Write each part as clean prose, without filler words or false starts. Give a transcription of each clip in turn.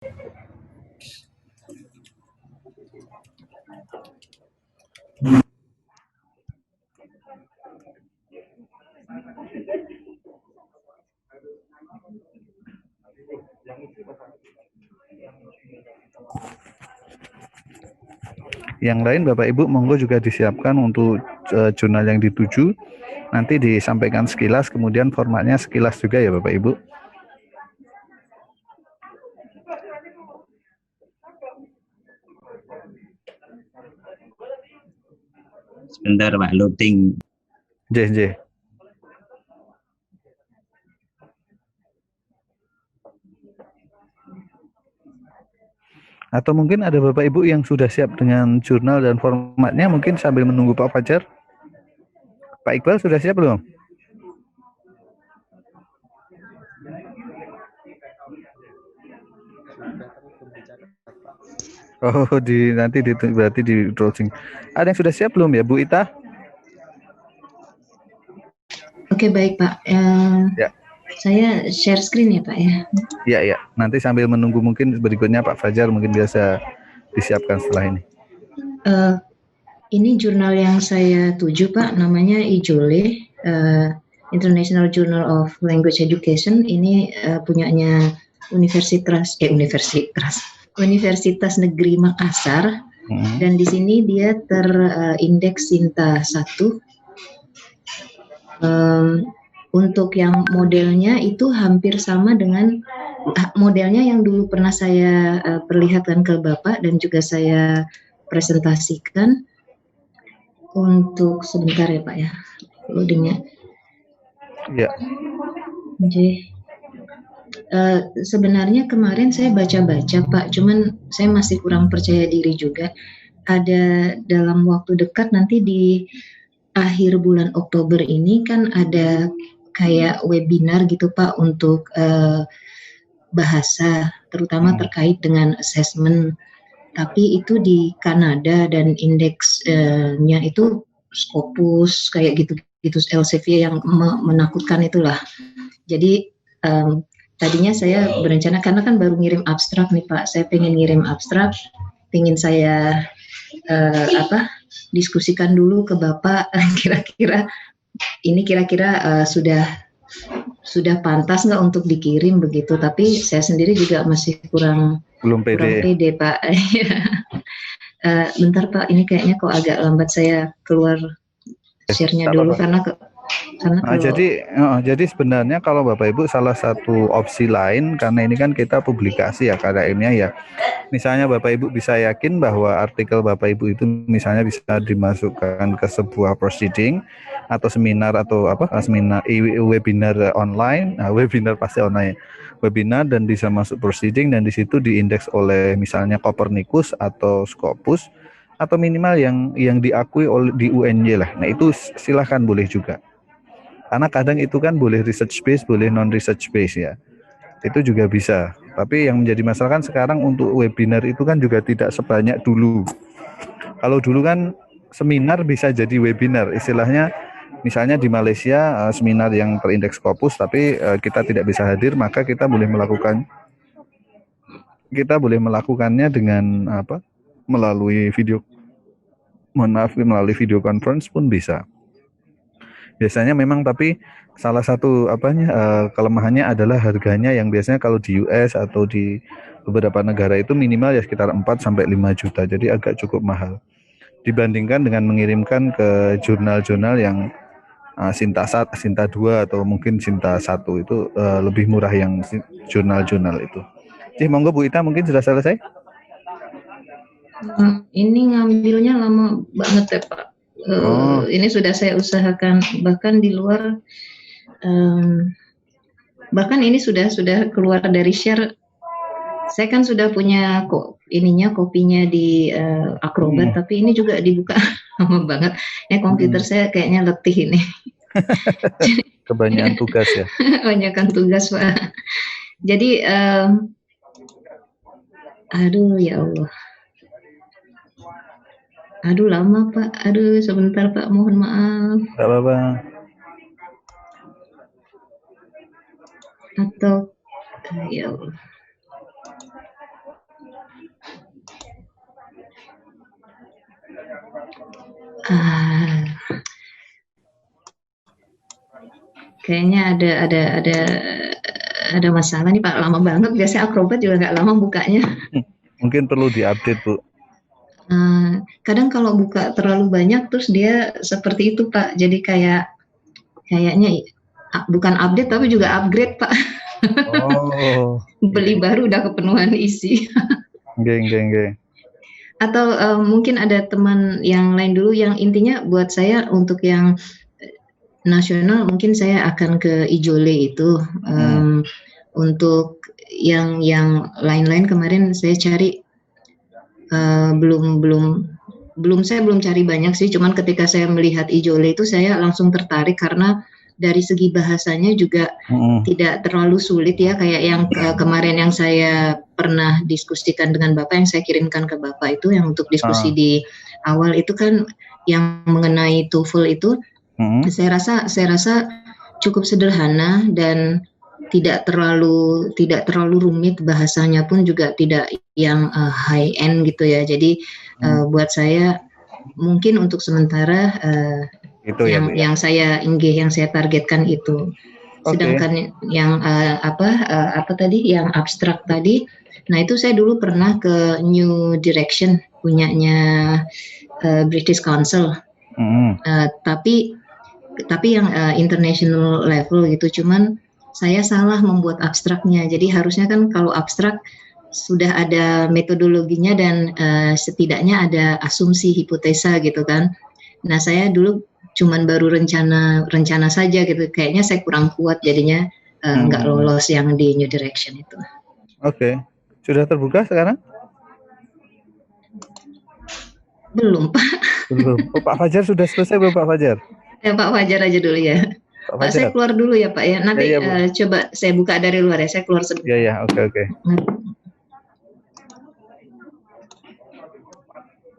Yang lain Bapak Ibu monggo juga disiapkan untuk jurnal yang dituju. Nanti disampaikan sekilas, kemudian formatnya sekilas juga ya Bapak Ibu. Sebentar Pak, loading. J. Atau mungkin ada Bapak Ibu yang sudah siap dengan jurnal dan formatnya, mungkin sambil menunggu Pak Fajar. Pak Iqbal sudah siap belum? Oh, berarti di browsing. Ada yang sudah siap belum ya, Bu Ita? Oke, baik Pak. Ya. Saya share screen ya Pak ya. Ya. Nanti sambil menunggu mungkin berikutnya Pak Fajar mungkin biasa disiapkan setelah ini. Ini jurnal yang saya tuju Pak, namanya IJOLE, International Journal of Language Education. Ini punyanya Universitas Negeri Makassar. Dan di sini dia terindeks Sinta 1. Untuk yang modelnya itu hampir sama dengan modelnya yang dulu pernah saya perlihatkan ke Bapak dan juga saya presentasikan. Untuk sebentar ya Pak ya, loadingnya. Ya. Sebenarnya kemarin saya baca-baca Pak, cuman saya masih kurang percaya diri juga. Ada dalam waktu dekat nanti di akhir bulan Oktober ini kan ada kayak webinar gitu Pak untuk bahasa, terutama terkait dengan assessment. Tapi itu di Kanada dan indeksnya itu Scopus kayak gitu Elsevier yang menakutkan itulah. Jadi tadinya saya berencana karena kan baru ngirim abstrak nih Pak, saya pengen ngirim abstrak, pengen saya diskusikan dulu ke Bapak kira-kira ini sudah pantas nggak untuk dikirim begitu, tapi saya sendiri juga masih kurang pede Pak. Bentar Pak, ini kayaknya kok agak lambat, saya keluar share-nya dulu karena jadi sebenarnya kalau Bapak Ibu salah satu opsi lain, karena ini kan kita publikasi ya karya ilmiah ya. Misalnya Bapak Ibu bisa yakin bahwa artikel Bapak Ibu itu misalnya bisa dimasukkan ke sebuah proceeding atau seminar atau webinar online. Nah, webinar pasti online. Webinar dan bisa masuk proceeding dan di situ diindeks oleh misalnya Copernicus atau Scopus atau minimal yang diakui oleh di UNY lah. Nah, itu silahkan boleh juga. Karena kadang itu kan boleh research base, boleh non research base ya. Itu juga bisa. Tapi yang menjadi masalah kan sekarang untuk webinar itu kan juga tidak sebanyak dulu. Kalau dulu kan seminar bisa jadi webinar, istilahnya misalnya di Malaysia seminar yang terindeks Scopus tapi kita tidak bisa hadir, maka kita boleh melakukannya dengan melalui video conference pun bisa. Biasanya memang tapi salah satu kelemahannya adalah harganya yang biasanya kalau di US atau di beberapa negara itu minimal ya sekitar 4 sampai 5 juta. Jadi agak cukup mahal dibandingkan dengan mengirimkan ke jurnal-jurnal yang Sinta 2 atau mungkin Sinta 1 itu lebih murah yang jurnal-jurnal itu. Jadi monggo Bu Ita, mungkin sudah selesai? Ini ngambilnya lama banget ya Pak. Ini sudah saya usahakan, bahkan di luar, bahkan ini sudah keluar dari share. Saya kan sudah punya kopinya di Acrobat, tapi ini juga dibuka lama banget. Komputer saya kayaknya letih ini. Kebanyakan tugas ya. Kebanyakan tugas Pak. Jadi, aduh ya Allah. Aduh lama Pak, aduh sebentar Pak, mohon maaf. Gak apa-apa. Atau ya Allah. Ah, kayaknya ada masalah nih Pak, lama banget. Biasanya Acrobat juga nggak lama bukanya. Mungkin perlu diupdate, Bu. Kadang kalau buka terlalu banyak terus dia seperti itu Pak. Jadi kayaknya bukan update tapi juga upgrade Pak. Oh, Beli baru udah kepenuhan isi. nggih. Atau mungkin ada teman yang lain dulu, yang intinya buat saya untuk yang nasional mungkin saya akan ke Ijole itu. Untuk yang lain-lain kemarin saya cari saya belum cari banyak sih, cuman ketika saya melihat Ijole itu saya langsung tertarik karena dari segi bahasanya juga tidak terlalu sulit ya, kayak yang kemarin yang saya pernah diskusikan dengan Bapak, yang saya kirimkan ke Bapak itu yang untuk diskusi di awal itu kan yang mengenai TOEFL itu. Saya rasa cukup sederhana dan tidak terlalu rumit, bahasanya pun juga tidak yang high end gitu ya. Jadi buat saya mungkin untuk sementara itu yang saya targetkan itu. Sedangkan yang apa tadi yang abstrak tadi, nah itu saya dulu pernah ke New Direction punyanya British Council. Tapi yang international level gitu, cuman saya salah membuat abstraknya. Jadi harusnya kan kalau abstrak sudah ada metodologinya dan setidaknya ada asumsi, hipotesa gitu kan. Nah saya dulu cuman baru rencana saja gitu. Kayaknya saya kurang kuat jadinya nggak lolos yang di New Direction itu. Oke. Sudah terbuka sekarang? Belum Pak. Belum. Oh, Pak Fajar sudah selesai belum Pak Fajar? Ya Pak Fajar aja dulu ya. Pak, saya keluar dulu ya Pak ya. Nanti coba saya buka dari luar ya. Saya keluar sebentar. Ya, oke.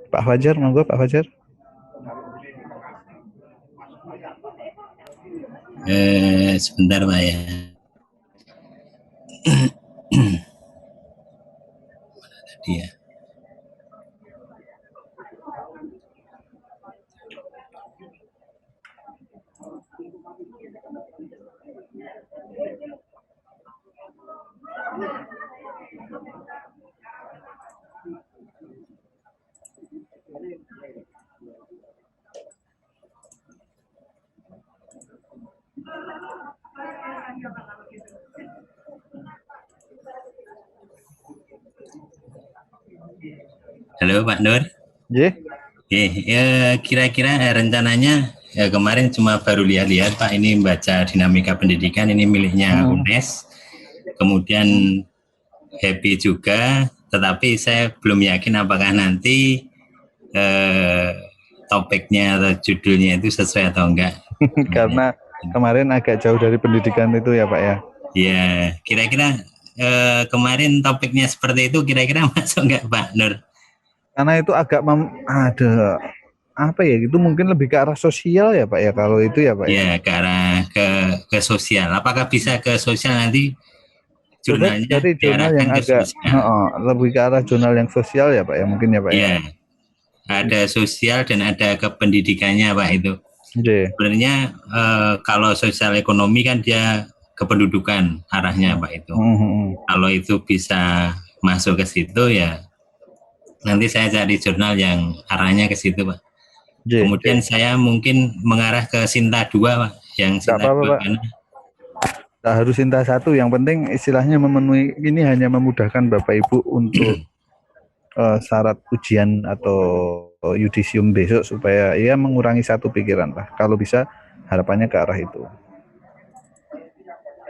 Pak Fajar, monggo Pak Fajar. Sebentar Pak ya. Tadi ya. Halo Pak Nur. Kira-kira rencananya kemarin cuma baru lihat-lihat Pak, ini baca dinamika pendidikan, ini miliknya UNES. Kemudian happy juga, tetapi saya belum yakin apakah nanti topiknya atau judulnya itu sesuai atau enggak. Karena kemarin agak jauh dari pendidikan itu ya Pak ya. Ya, kira-kira kemarin topiknya seperti itu, kira-kira masuk enggak Pak Nur? Karena itu agak ada apa ya, itu mungkin lebih ke arah sosial ya Pak ya, kalau itu ya Pak ya. Ya, ke arah ke sosial. Apakah bisa ke sosial nanti? Jurnalnya dari jurnal yang agak lebih ke arah jurnal yang sosial ya Pak ya, mungkin ya Pak ya. Ada sosial dan ada kependidikannya Pak itu. Sebenarnya kalau sosial ekonomi kan dia kependudukan arahnya Pak itu. Kalau itu bisa masuk ke situ ya nanti saya cari jurnal yang arahnya ke situ Pak. Kemudian saya mungkin mengarah ke Sinta 2 Pak, yang Sinta 2 kan. Tak harus Sinta 1, yang penting istilahnya memenuhi, ini hanya memudahkan Bapak Ibu untuk syarat ujian atau yudisium besok, supaya ia mengurangi satu pikiran lah. Kalau bisa harapannya ke arah itu.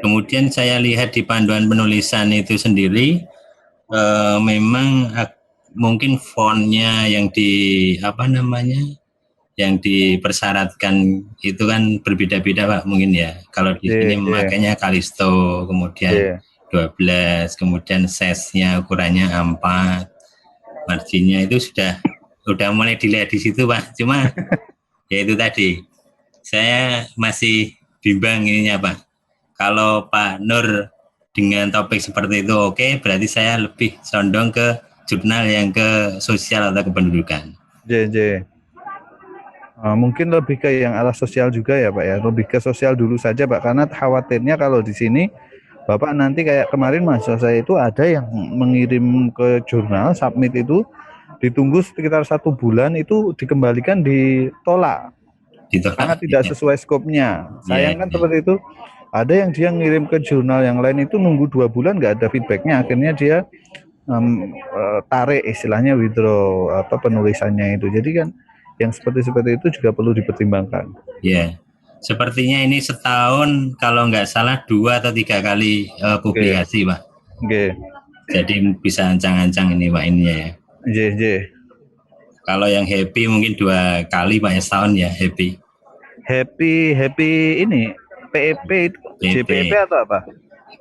Kemudian saya lihat di panduan penulisan itu sendiri memang mungkin fontnya yang yang dipersyaratkan itu kan berbeda-beda Pak, mungkin ya. Kalau di sini makanya Kalisto, kemudian 12, kemudian size-nya ukurannya A4, marginnya itu sudah mulai dilihat di situ Pak. Cuma ya itu tadi, saya masih bimbang ininya Pak. Kalau Pak Nur dengan topik seperti itu oke, berarti saya lebih condong ke jurnal yang ke sosial atau kependudukan. Mungkin lebih ke yang arah sosial juga ya Pak ya, lebih ke sosial dulu saja Pak, karena khawatirnya kalau di sini Bapak nanti kayak kemarin mahasiswa saya itu ada yang mengirim ke jurnal, submit itu, ditunggu sekitar 1 bulan itu dikembalikan ditolak, karena Ditolak. tidak sesuai skopnya. Ya, Sayang kan seperti itu. Ada yang dia ngirim ke jurnal yang lain itu nunggu 2 bulan nggak ada feedbacknya, akhirnya dia tarik istilahnya withdraw penulisannya itu. Jadi kan yang seperti itu juga perlu dipertimbangkan. ya. Sepertinya ini setahun kalau nggak salah 2 atau 3 kali publikasi Pak. Oke. Jadi bisa ancang-ancang ini Pak ininya ya. J. Kalau yang happy mungkin 2 kali Pak ya, setahun ya happy. Happy ini PEP itu JPEP atau apa?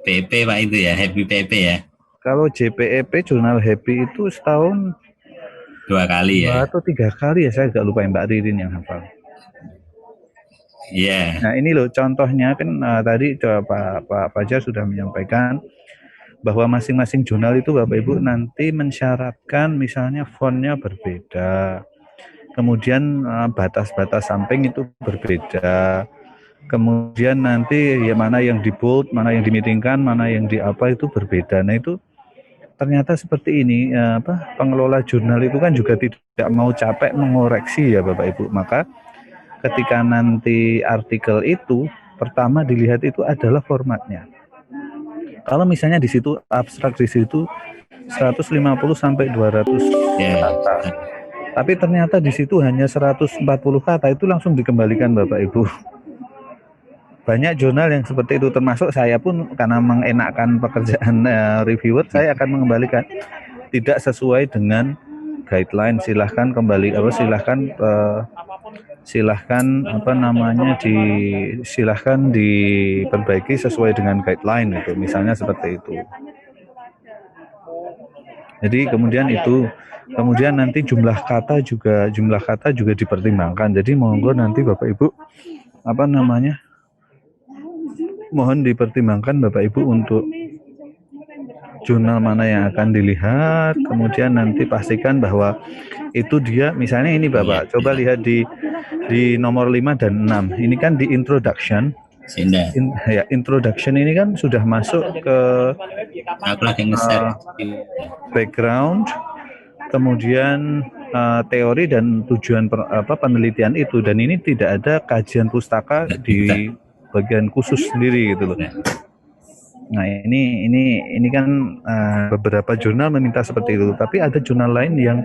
PEP Pak itu ya, happy PEP ya. Kalau JPEP jurnal happy itu setahun 2 kali ya. 2 atau 3 kali ya, saya agak lupa, Mbak Ririn yang hafal. Iya. Nah ini loh contohnya kan tadi Pak Fajar sudah menyampaikan bahwa masing-masing jurnal itu Bapak Ibu nanti mensyaratkan misalnya fontnya berbeda, kemudian batas-batas samping itu berbeda, kemudian nanti ya mana yang di bold, mana yang dimitingkan, mana yang di apa itu berbeda. Nah itu ternyata seperti ini pengelola jurnal itu kan juga tidak mau capek mengoreksi ya Bapak Ibu. Maka ketika nanti artikel itu pertama dilihat itu adalah formatnya. Kalau misalnya di situ abstrak, di situ 150 sampai 200 kata. Tapi ternyata di situ hanya 140 kata, itu langsung dikembalikan Bapak Ibu. Banyak jurnal yang seperti itu, termasuk saya pun karena mengenakkan pekerjaan reviewer, saya akan mengembalikan tidak sesuai dengan guideline, silahkan kembali silahkan diperbaiki sesuai dengan guideline itu, misalnya seperti itu. Jadi kemudian nanti jumlah kata juga dipertimbangkan. Jadi monggo nanti Bapak Ibu mohon dipertimbangkan Bapak Ibu untuk jurnal mana yang akan dilihat, kemudian nanti pastikan bahwa itu dia, misalnya ini Bapak, coba lihat di nomor 5 dan 6, ini kan di introduction. Introduction ini kan sudah masuk ke background, kemudian teori dan tujuan penelitian itu, dan ini tidak ada kajian pustaka di bagian khusus sendiri gitu loh. Nah ini kan beberapa jurnal meminta seperti itu, tapi ada jurnal lain yang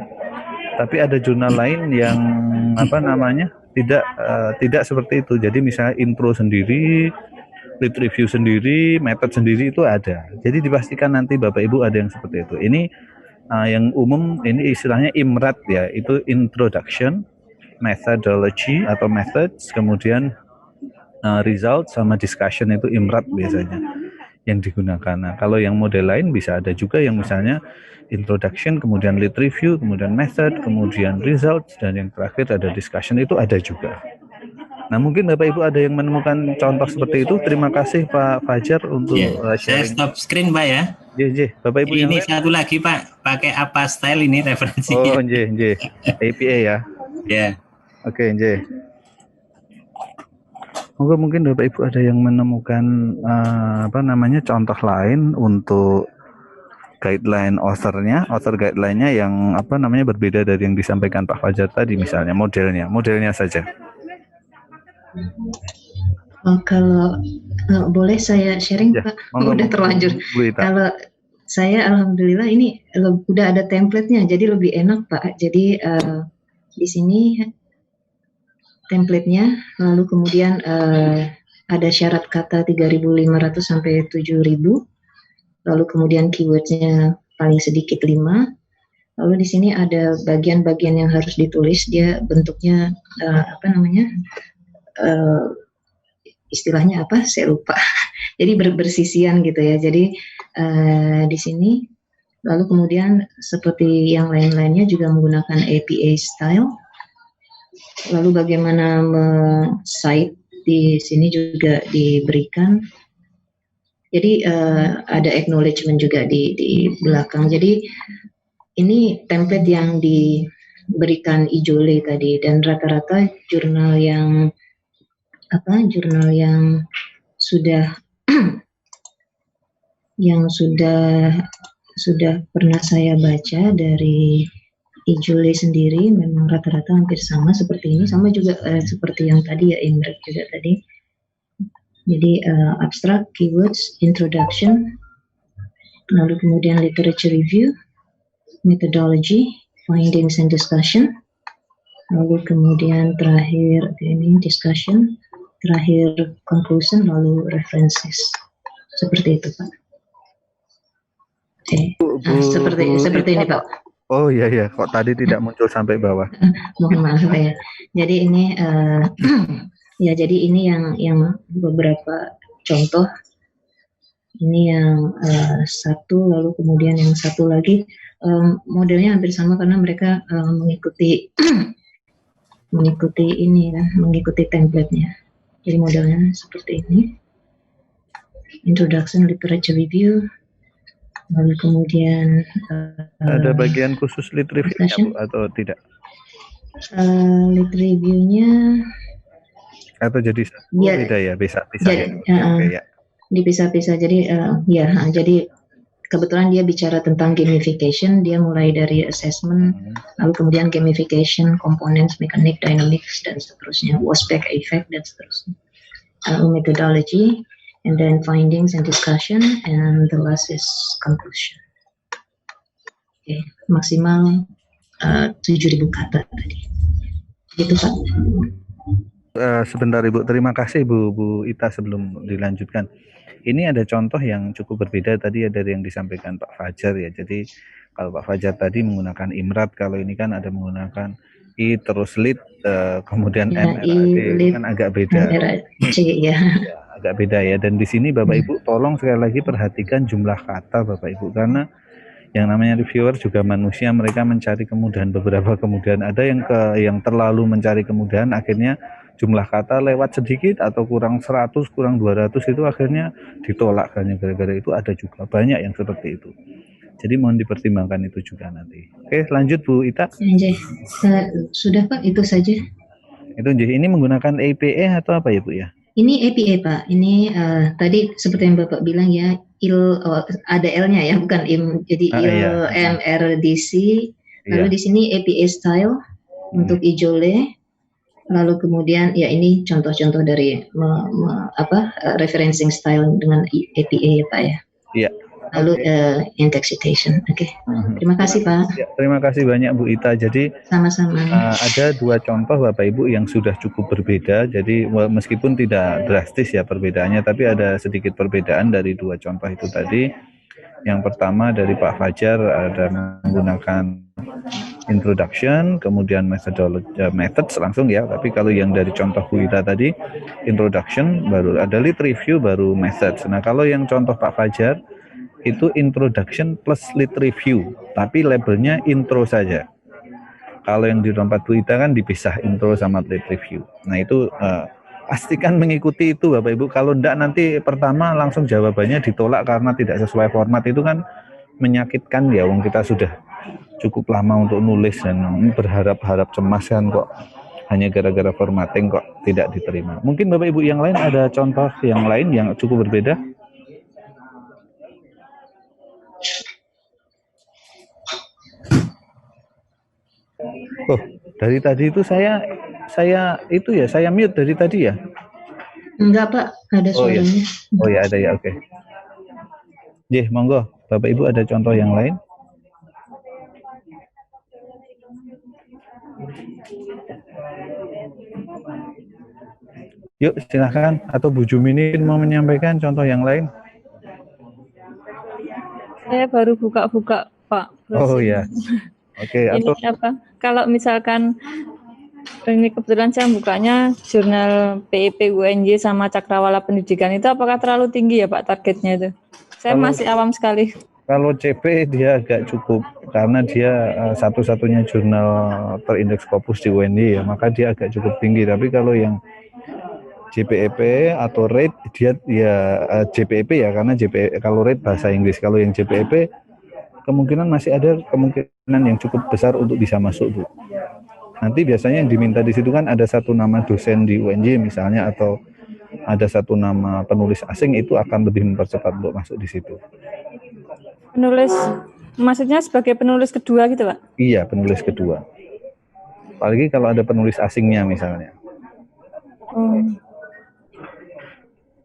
tidak seperti itu. Jadi misalnya intro sendiri, lit review sendiri, method sendiri itu ada. Jadi dipastikan nanti Bapak Ibu ada yang seperti itu. Ini yang umum, ini istilahnya IMRAT ya, itu introduction, methodology atau methods, kemudian result sama discussion, itu IMRAT biasanya yang digunakan. Nah, kalau yang model lain bisa ada juga yang misalnya introduction, kemudian lit review, kemudian method, kemudian result, dan yang terakhir ada discussion, itu ada juga. Nah, mungkin Bapak Ibu ada yang menemukan contoh seperti itu. Terima kasih Pak Fajar untuk sharing. Saya stop screen Pak ya. Bapak Ibu ini satu lagi Pak, pakai apa style ini referensinya? Oh, APA ya. Ya. Oke, mungkin Bapak Ibu ada yang menemukan contoh lain untuk guideline author guideline-nya yang berbeda dari yang disampaikan Pak Fajar tadi, misalnya modelnya saja. Kalau boleh saya sharing ya, Pak, udah terlanjur. Kalau saya alhamdulillah ini udah ada template-nya, jadi lebih enak Pak. Jadi di sini template-nya, lalu kemudian ada syarat kata 3.500 sampai 7.000, lalu kemudian keyword-nya paling sedikit 5, lalu di sini ada bagian-bagian yang harus ditulis, dia bentuknya istilahnya apa? Saya lupa. Jadi bersisian gitu ya. Jadi di sini, lalu kemudian seperti yang lain-lainnya juga menggunakan APA style. Lalu bagaimana cite di sini juga diberikan. Jadi ada acknowledgement juga di belakang. Jadi ini template yang berikan ijole tadi, dan rata-rata jurnal yang sudah yang sudah pernah saya baca dari ijole sendiri memang rata-rata hampir sama seperti ini, sama juga seperti yang tadi ya, Imret juga tadi. Jadi abstract, keywords, introduction, lalu kemudian literature review, methodology, findings and discussion, lalu kemudian terakhir ini discussion, terakhir conclusion, lalu references. Seperti itu, Pak. Seperti ini, Pak. Oh iya, kok tadi tidak muncul sampai bawah. Mohon maaf ya. Jadi ini ya, jadi ini yang beberapa contoh. Ini yang satu, lalu kemudian yang satu lagi modelnya hampir sama karena mereka mengikuti ini kan, mengikuti template-nya. Jadi modelnya seperti ini. Introduction, literature review, lalu kemudian ada bagian khusus lit review atau tidak? Lit review-nya atau jadi beda ya, bisa jadi, ya. Dipisah-pisah. Jadi jadi kebetulan dia bicara tentang gamification, dia mulai dari assessment, lalu kemudian gamification, components, mechanic, dynamics, dan seterusnya, WOSPEC, effect, dan seterusnya. Lalu methodology, and then findings and discussion, and the last is conclusion. Oke, maksimal 7.000 kata tadi. Gitu, Pak. Sebentar Ibu, terima kasih Bu Ita. Sebelum dilanjutkan, ini ada contoh yang cukup berbeda tadi ya dari yang disampaikan Pak Fajar ya. Jadi kalau Pak Fajar tadi menggunakan IMRAT, kalau ini kan ada menggunakan I terus lit, kemudian MRAD, kan agak beda. Ya, agak beda ya. Dan di sini Bapak Ibu tolong sekali lagi perhatikan jumlah kata Bapak Ibu, karena yang namanya reviewer juga manusia, mereka mencari kemudahan. Beberapa kemudahan ada yang terlalu mencari kemudahan, akhirnya jumlah kata lewat sedikit atau kurang 100, kurang 200 itu akhirnya ditolak. Hanya gara-gara itu ada juga banyak yang seperti itu. Jadi mohon dipertimbangkan itu juga nanti. Oke, lanjut Bu Ita. Sudah Pak, itu saja. Itu ini menggunakan APA atau apa ya Bu ya? Ini APA Pak. Ini tadi seperti yang Bapak bilang ya, ada L-nya ya, bukan IM. Jadi MRDC. Lalu di sini APA style untuk ijole. Lalu kemudian ya ini contoh-contoh dari referencing style dengan APA ya Pak ya. Iya. Lalu index citation. Oke. Terima kasih Pak. Ya, terima kasih banyak Bu Ita. Jadi sama-sama. Ada dua contoh Bapak Ibu yang sudah cukup berbeda. Jadi meskipun tidak drastis ya perbedaannya, tapi ada sedikit perbedaan dari dua contoh itu tadi. Yang pertama dari Pak Fajar ada menggunakan introduction, kemudian methods langsung ya. Tapi kalau yang dari contoh Bu Ita tadi introduction, baru ada lit review, baru methods. Nah kalau yang contoh Pak Fajar itu introduction plus lit review, tapi labelnya intro saja. Kalau yang di tempat Bu Ita kan dipisah intro sama lit review. Nah itu pastikan mengikuti itu Bapak Ibu. Kalau enggak nanti pertama langsung jawabannya ditolak karena tidak sesuai format, itu kan menyakitkan ya. Wong kita sudah cukup lama untuk nulis dan berharap-harap cemas kan, kok hanya gara-gara formatting kok tidak diterima. Mungkin Bapak Ibu yang lain ada contoh yang lain yang cukup berbeda? Oh, dari tadi itu saya itu ya, saya mute dari tadi ya? Enggak Pak, ada suaranya. Oh ya ada ya, oke. Jih, monggo, Bapak Ibu ada contoh yang lain? Yuk silahkan, atau Bu Jumini mau menyampaikan contoh yang lain? Saya baru buka-buka Pak. Oh ya, oke. Ini apa? Kalau misalkan ini kebetulan saya bukanya jurnal PIP UNJ sama Cakrawala Pendidikan, itu apakah terlalu tinggi ya Pak targetnya itu? Saya masih awam sekali. Kalau CP dia agak cukup karena dia satu-satunya jurnal terindeks Scopus di UNJ ya, maka dia agak cukup tinggi. Tapi kalau yang JPEP atau rate dia ya JPEP ya, karena JPEP kalau rate bahasa Inggris. Kalau yang JPEP kemungkinan masih ada kemungkinan yang cukup besar untuk bisa masuk, Bu. Nanti biasanya yang diminta di situ kan ada satu nama dosen di UNJ misalnya, atau ada satu nama penulis asing, itu akan lebih mempercepat untuk masuk di situ. Penulis, maksudnya sebagai penulis kedua gitu, Pak? Iya, penulis kedua. Apalagi kalau ada penulis asingnya misalnya.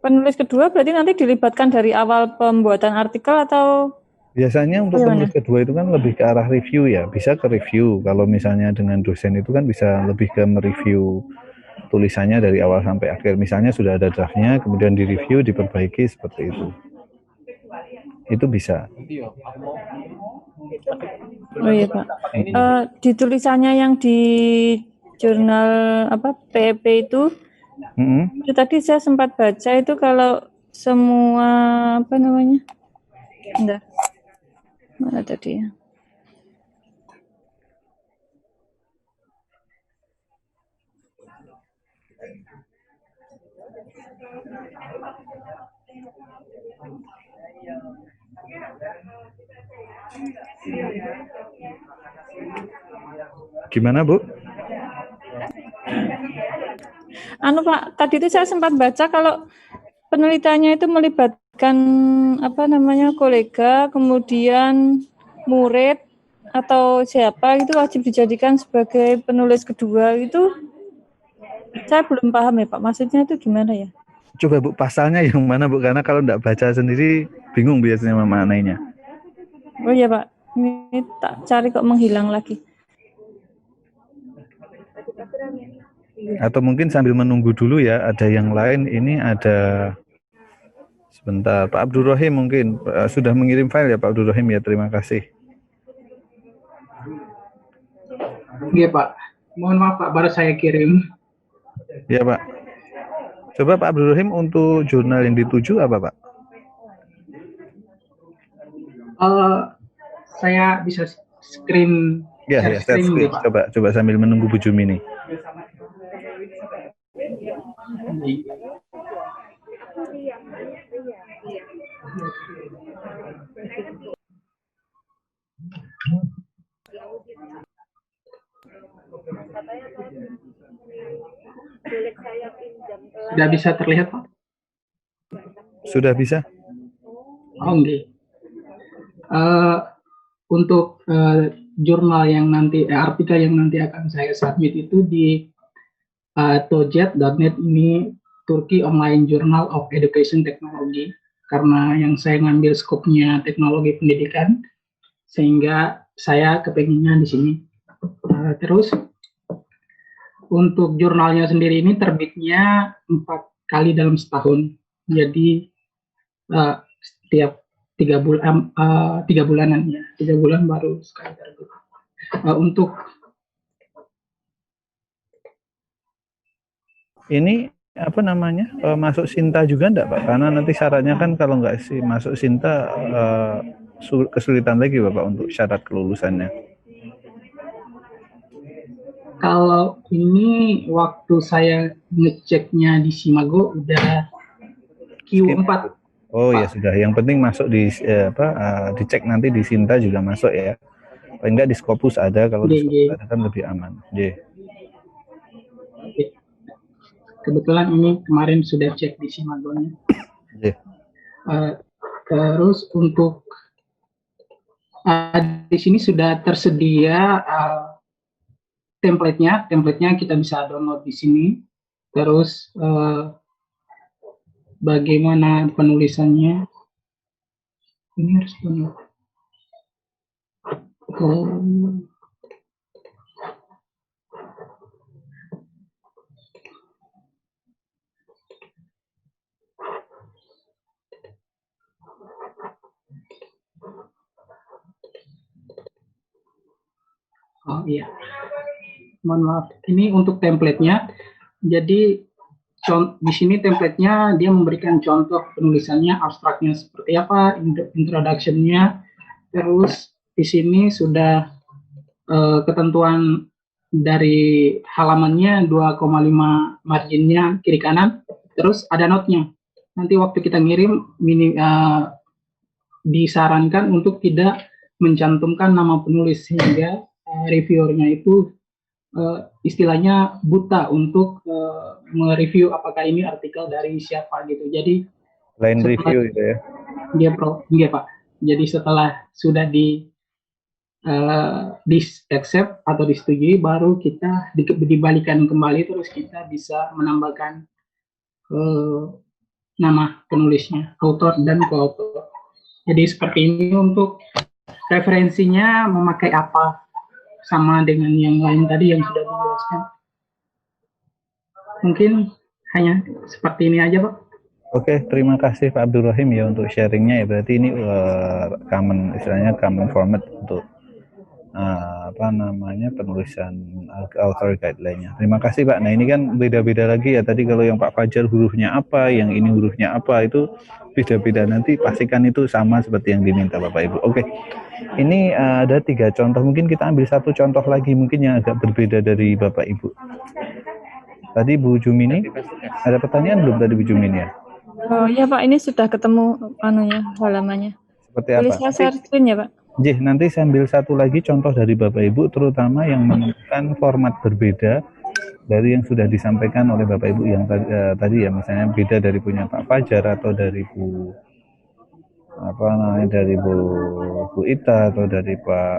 Penulis kedua berarti nanti dilibatkan dari awal pembuatan artikel atau? Biasanya untuk penulis kedua itu kan lebih ke arah review ya, bisa ke review. Kalau misalnya dengan dosen itu kan bisa lebih ke mereview tulisannya dari awal sampai akhir. Misalnya sudah ada draftnya, kemudian direview, diperbaiki seperti itu. Itu bisa. Oh iya Pak. Di tulisannya yang di jurnal PEP itu, tadi saya sempat baca itu kalau semua Bentar. Mana tadi ya? Gimana, Bu? Pak, tadi itu saya sempat baca kalau penelitiannya itu melibatkan kolega, kemudian murid atau siapa itu wajib dijadikan sebagai penulis kedua itu. Saya belum paham ya Pak, maksudnya itu gimana ya? Coba Bu, pasalnya yang mana Bu, karena kalau enggak baca sendiri bingung biasanya memaknainya. Oh iya Pak, ini tak cari kok menghilang lagi. Atau mungkin sambil menunggu dulu ya, ada yang lain. Ini ada, sebentar, Pak Abdul Rahim mungkin sudah mengirim file ya Pak Abdul Rahim ya, terima kasih. Iya Pak, mohon maaf Pak, baru saya kirim. Ya Pak. Coba Pak Abdul Rahim untuk jurnal yang dituju apa Pak? Saya bisa screen. Ya, share screen. Coba sambil menunggu Bu Jumi nih. Sudah bisa terlihat Pak? Sudah bisa? Oh enggak. Untuk jurnal yang nanti, artikel yang nanti akan saya submit itu di tojet.net, ini Turkey Online Journal of Education Technology, karena yang saya ngambil skopnya teknologi pendidikan, sehingga saya kepengennya di sini. Terus untuk jurnalnya sendiri ini terbitnya 4 kali dalam setahun, jadi setiap 3 bulanan ya, 3 bulan baru sekali terbit. Untuk ini masuk Sinta juga enggak Pak? Karena nanti syaratnya kan kalau nggak sih masuk Sinta kesulitan lagi Bapak untuk syarat kelulusannya. Kalau ini waktu saya ngeceknya di Simago udah Q4. Oh ya sudah, yang penting masuk di dicek nanti di Sinta juga masuk ya. Paling enggak di Scopus ada, kalau di Scopus ada kan lebih aman. Kebetulan ini kemarin sudah cek di Simagonya. Terus untuk di sini sudah tersedia template-nya kita bisa download di sini. Terus bagaimana penulisannya? Ini harus download. Oh iya, mohon maaf. Ini untuk template-nya. Jadi di sini template-nya dia memberikan contoh penulisannya, abstraknya seperti apa, introduction-nya. Terus di sini sudah ketentuan dari halamannya 2,5 marginnya kiri kanan. Terus ada note-nya. Nanti waktu kita ngirim disarankan untuk tidak mencantumkan nama penulis sehingga reviewernya itu istilahnya buta untuk mereview apakah ini artikel dari siapa gitu. Jadi Line review itu ya. Dia Pak. Jadi setelah sudah di accept atau disetujui, baru kita dibalikan kembali, terus kita bisa menambahkan nama penulisnya, author dan co-author. Jadi seperti ini untuk referensinya memakai apa, sama dengan yang lain tadi yang sudah dijelaskan. Mungkin hanya seperti ini aja, Pak. Oke, terima kasih Pak Abdul Rahim ya untuk sharingnya ya. Berarti ini common, istilahnya common format untuk apa namanya penulisan author guideline-nya. Terima kasih Pak. Nah ini kan beda-beda lagi ya. Tadi kalau yang Pak Fajar hurufnya apa, yang ini hurufnya apa, itu beda-beda. Nanti pastikan itu sama seperti yang diminta Bapak Ibu. Oke, ini ada 3 contoh. Mungkin kita ambil 1 contoh lagi mungkin yang agak berbeda dari Bapak Ibu. Tadi Bu Jumini, ada pertanyaan belum tadi Bu Jumini ya? Oh iya Pak, ini sudah ketemu halamannya. Seperti Boleh apa? saya share screen ya Pak? Jih, nanti sambil 1 lagi contoh dari Bapak Ibu, terutama yang menemukan format berbeda dari yang sudah disampaikan oleh Bapak Ibu yang tadi ya, misalnya beda dari punya Pak Fajar atau dari Bu apa namanya, dari Bu Ita atau dari Pak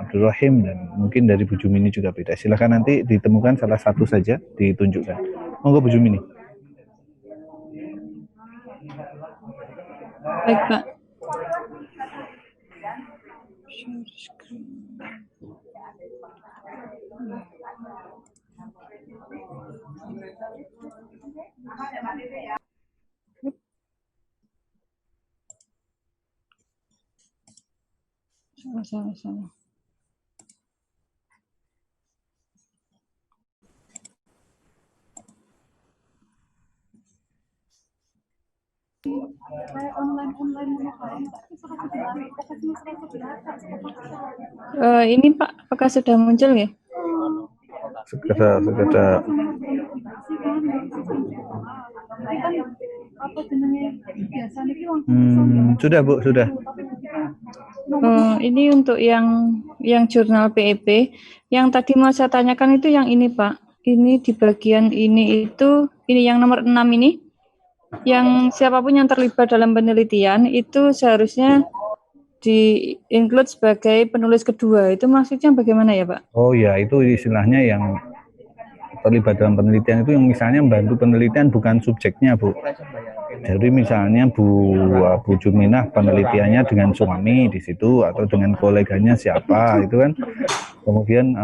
Abdul Rahim, dan mungkin dari Bu Jumini juga beda. Silahkan nanti ditemukan salah satu saja ditunjukkan. Monggo Bu Jumini. Baik Pak. Sama-sama. Ini Pak, apakah sudah muncul ya? Segera. Sudah Bu, sudah. Ini untuk yang jurnal PEP. Yang tadi mau saya tanyakan itu yang ini Pak. Ini di bagian ini yang nomor 6 ini. Yang siapapun yang terlibat dalam penelitian itu seharusnya di-include sebagai penulis kedua. Itu maksudnya bagaimana ya Pak? Oh ya, itu istilahnya yang terlibat dalam penelitian itu yang misalnya membantu penelitian, bukan subjeknya Bu. Jadi misalnya Bu Juminah penelitiannya dengan suami di situ atau dengan koleganya siapa itu kan. Kemudian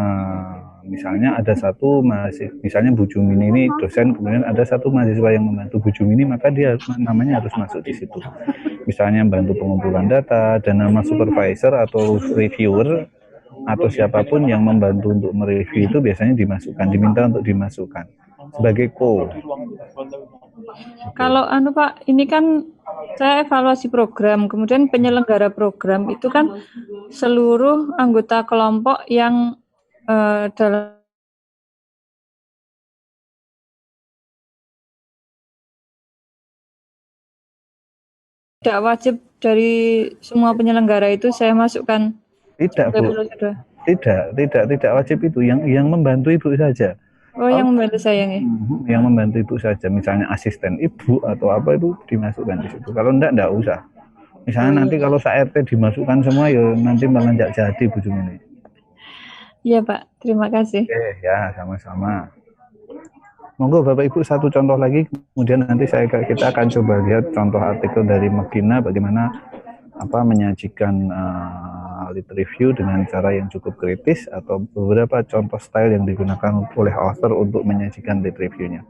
misalnya ada satu misalnya Bu Jumini ini dosen, kemudian ada satu mahasiswa yang membantu Bu Jumini, maka dia namanya harus masuk di situ. Misalnya membantu pengumpulan data, dan nama supervisor atau reviewer atau siapapun yang membantu untuk mereview itu biasanya diminta untuk dimasukkan sebagai Kalau Pak, ini kan saya evaluasi program, kemudian penyelenggara program itu kan seluruh anggota kelompok yang dalam tidak wajib dari semua penyelenggara itu saya masukkan. Tidak Bu, tidak wajib itu, yang membantu Ibu saja. Oh, yang membantu saya nih. Yang membantu Ibu saja, misalnya asisten Ibu atau apa itu dimasukkan di situ. Kalau enggak usah. Misalnya nanti kalau RT dimasukkan semua ya nanti malah enggak jadi Bu Jumini. Iya Pak, terima kasih. Oke ya, sama-sama. Monggo Bapak Ibu 1 contoh lagi, kemudian nanti kita akan coba lihat contoh artikel dari Megina bagaimana menyajikan lit review dengan cara yang cukup kritis, atau beberapa contoh style yang digunakan oleh author untuk menyajikan lit reviewnya.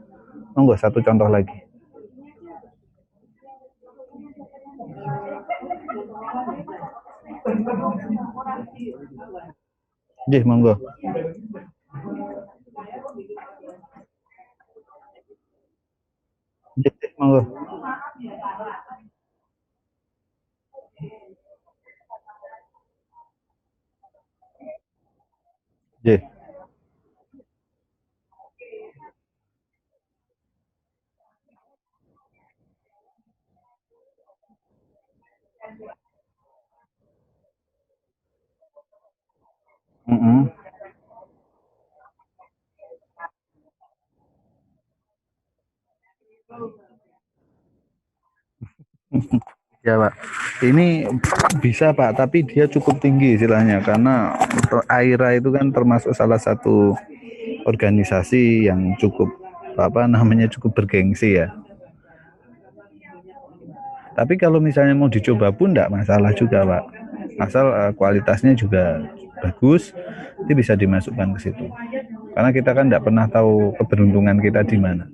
Monggo 1 contoh lagi. Jih, monggo. Jih, monggo. Jih. Mm-mm. Ya Pak, ini bisa Pak, tapi dia cukup tinggi istilahnya karena AIRA itu kan termasuk salah satu organisasi yang cukup apa namanya cukup bergengsi ya. Tapi kalau misalnya mau dicoba pun enggak masalah juga Pak, asal kualitasnya juga bagus, itu bisa dimasukkan ke situ. Karena kita kan enggak pernah tahu keberuntungan kita di mana.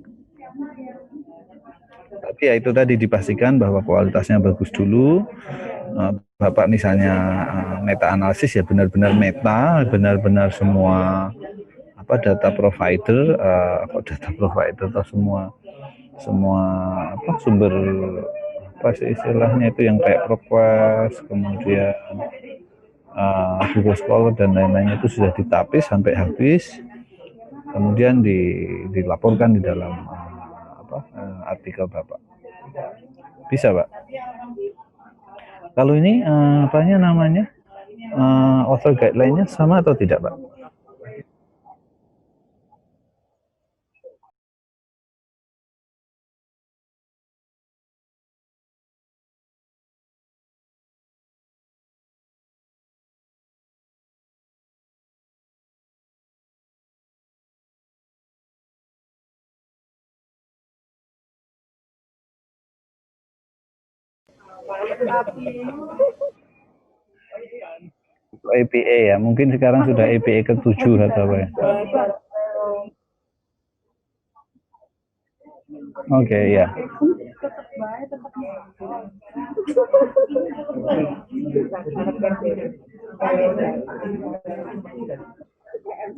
Tapi ya itu tadi dipastikan bahwa kualitasnya bagus dulu. Bapak misalnya meta analisis ya benar-benar meta, benar-benar semua apa data provider, data provider atau semua apa sumber apa sih istilahnya itu yang kayak ProQuest, kemudian Google Scholar dan lain-lainnya itu sudah ditapis sampai habis, kemudian dilaporkan di dalam artikel Bapak. Bisa Pak. Kalau ini apanya namanya author guideline-nya sama atau tidak Pak? APA ya, mungkin sekarang sudah APA ke-7 atau apa ya? Oke, ya.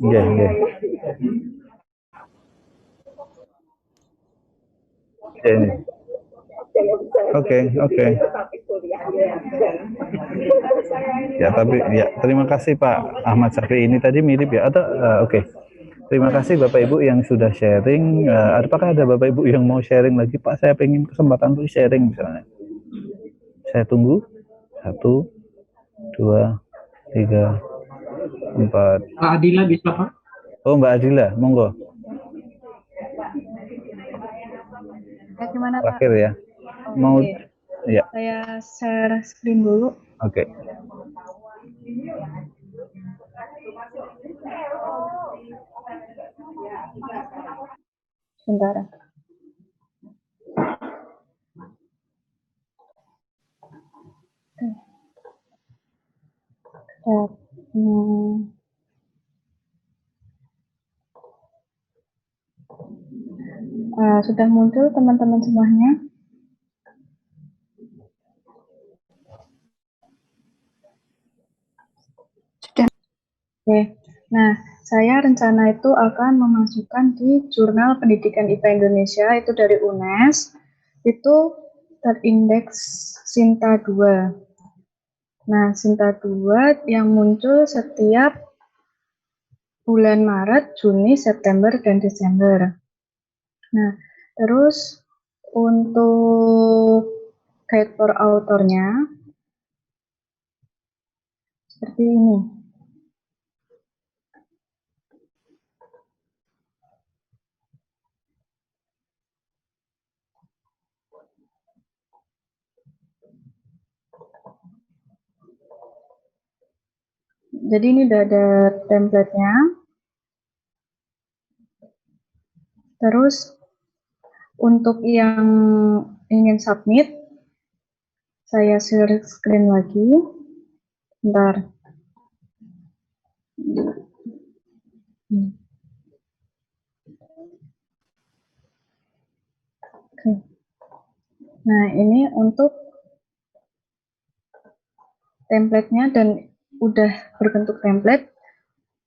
Iya, iya. Oke. Ya, tapi ya terima kasih Pak Ahmad Syafi'i, ini tadi mirip ya atau oke. Terima kasih Bapak Ibu yang sudah sharing. Apakah ada Bapak Ibu yang mau sharing lagi Pak? Saya pengen kesempatan untuk sharing misalnya. Saya tunggu. 1, 2, 3, 4. Mbak Adila bisa Pak? Oh Mbak Adila, monggo. Gimana Pak? Terakhir ya. Mau ya. Saya share screen dulu. Oke. Sebentar. Sudah muncul teman-teman semuanya? Sudah. Oke. Nah, saya rencana itu akan memasukkan di Jurnal Pendidikan IPA Indonesia itu dari UNES, itu terindeks Sinta 2. Nah, Sinta 2 yang muncul setiap bulan Maret, Juni, September, dan Desember. Nah, terus untuk guide for author-nya seperti ini. Jadi ini udah ada template-nya. Terus untuk yang ingin submit, saya share screen lagi. Bentar. Oke. Nah, ini untuk template-nya dan udah berbentuk template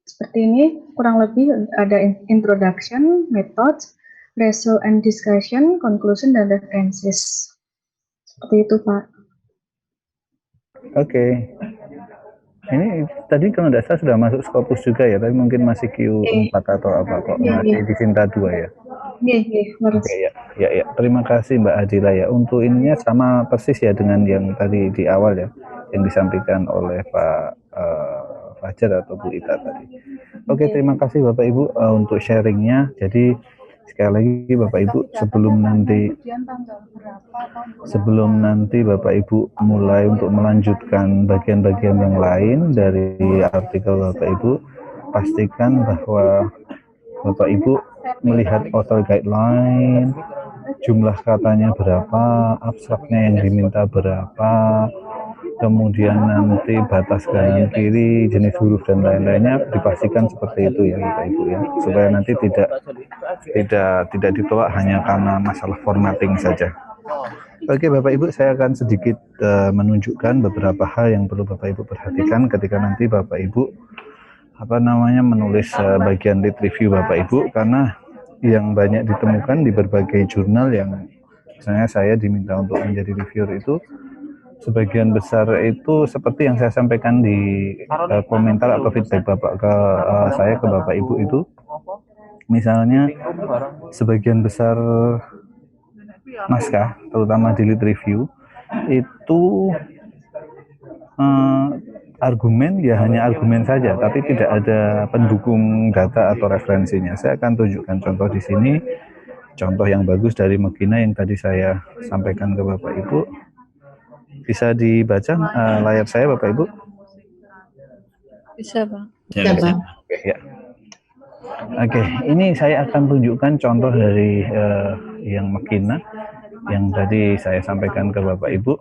seperti ini, kurang lebih ada introduction, methods, result and discussion, conclusion, dan references. Seperti itu, Pak. Oke. Ini tadi kalau tidak salah sudah masuk Scopus juga ya, tapi mungkin masih Q4 atau apa kok, masih di Sinta 2 ya? Iya, Oke, ya. Terima kasih Mbak Adila ya. Untuk ininya sama persis ya dengan yang tadi di awal ya, yang disampaikan oleh Pak Fajar atau Bu Ita tadi. Oke, terima kasih Bapak Ibu untuk sharingnya. Jadi sekali lagi Bapak Ibu, sebelum nanti Bapak Ibu mulai untuk melanjutkan bagian-bagian yang lain dari artikel Bapak Ibu, pastikan bahwa Bapak Ibu melihat author guideline, jumlah katanya berapa, abstraknya yang diminta berapa, kemudian nanti batas kanan kiri, jenis huruf dan lain-lainnya dipastikan seperti itu ya Bapak Ibu ya, supaya nanti tidak ditolak hanya karena masalah formatting saja. Oke Bapak Ibu, saya akan sedikit menunjukkan beberapa hal yang perlu Bapak Ibu perhatikan ketika nanti Bapak Ibu menulis bagian lit review Bapak Ibu, karena yang banyak ditemukan di berbagai jurnal yang misalnya saya diminta untuk menjadi reviewer itu, sebagian besar itu seperti yang saya sampaikan di komentar atau feedback Bapak ke saya ke Bapak Ibu itu, misalnya sebagian besar naskah terutama di lit review itu argumen ya hanya argumen saja, tapi tidak ada pendukung data atau referensinya. Saya akan tunjukkan contoh di sini, contoh yang bagus dari Megina yang tadi saya sampaikan ke Bapak Ibu. Bisa dibaca layar saya Bapak Ibu? Bisa Bang. Ya, bisa. Ya. Oke, ini saya akan tunjukkan contoh dari yang Megina yang tadi saya sampaikan ke Bapak Ibu.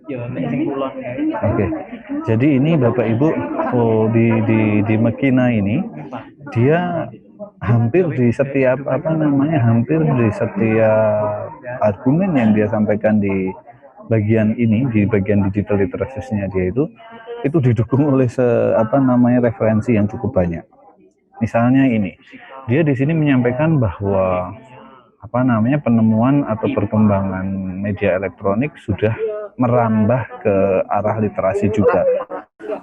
Oke, jadi ini Bapak Ibu, di Megina ini dia hampir di setiap argumen yang dia sampaikan di bagian ini, di bagian digital literacy-nya dia itu didukung oleh referensi yang cukup banyak. Misalnya ini, dia di sini menyampaikan bahwa penemuan atau perkembangan media elektronik sudah merambah ke arah literasi juga,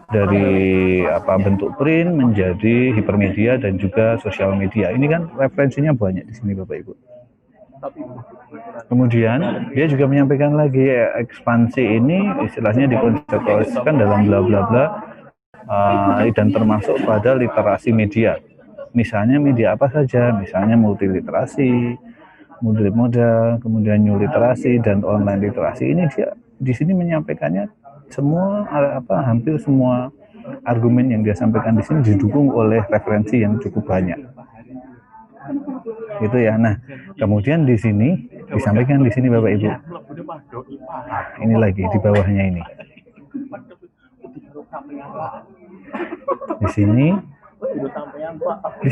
dari bentuk print menjadi hipermedia dan juga sosial media. Ini kan referensinya banyak di sini Bapak Ibu. Kemudian dia juga menyampaikan lagi ekspansi ini istilahnya dikonseptualisasikan dalam bla bla bla dan termasuk pada literasi media. Misalnya media apa saja, misalnya multiliterasi, multimodal, kemudian new literasi dan online literasi. Ini dia di sini menyampaikannya semua hampir semua argumen yang dia sampaikan di sini didukung oleh referensi yang cukup banyak. Gitu ya. Nah, kemudian di sini disampaikan di sini Bapak Ibu. Ini lagi di bawahnya ini. Di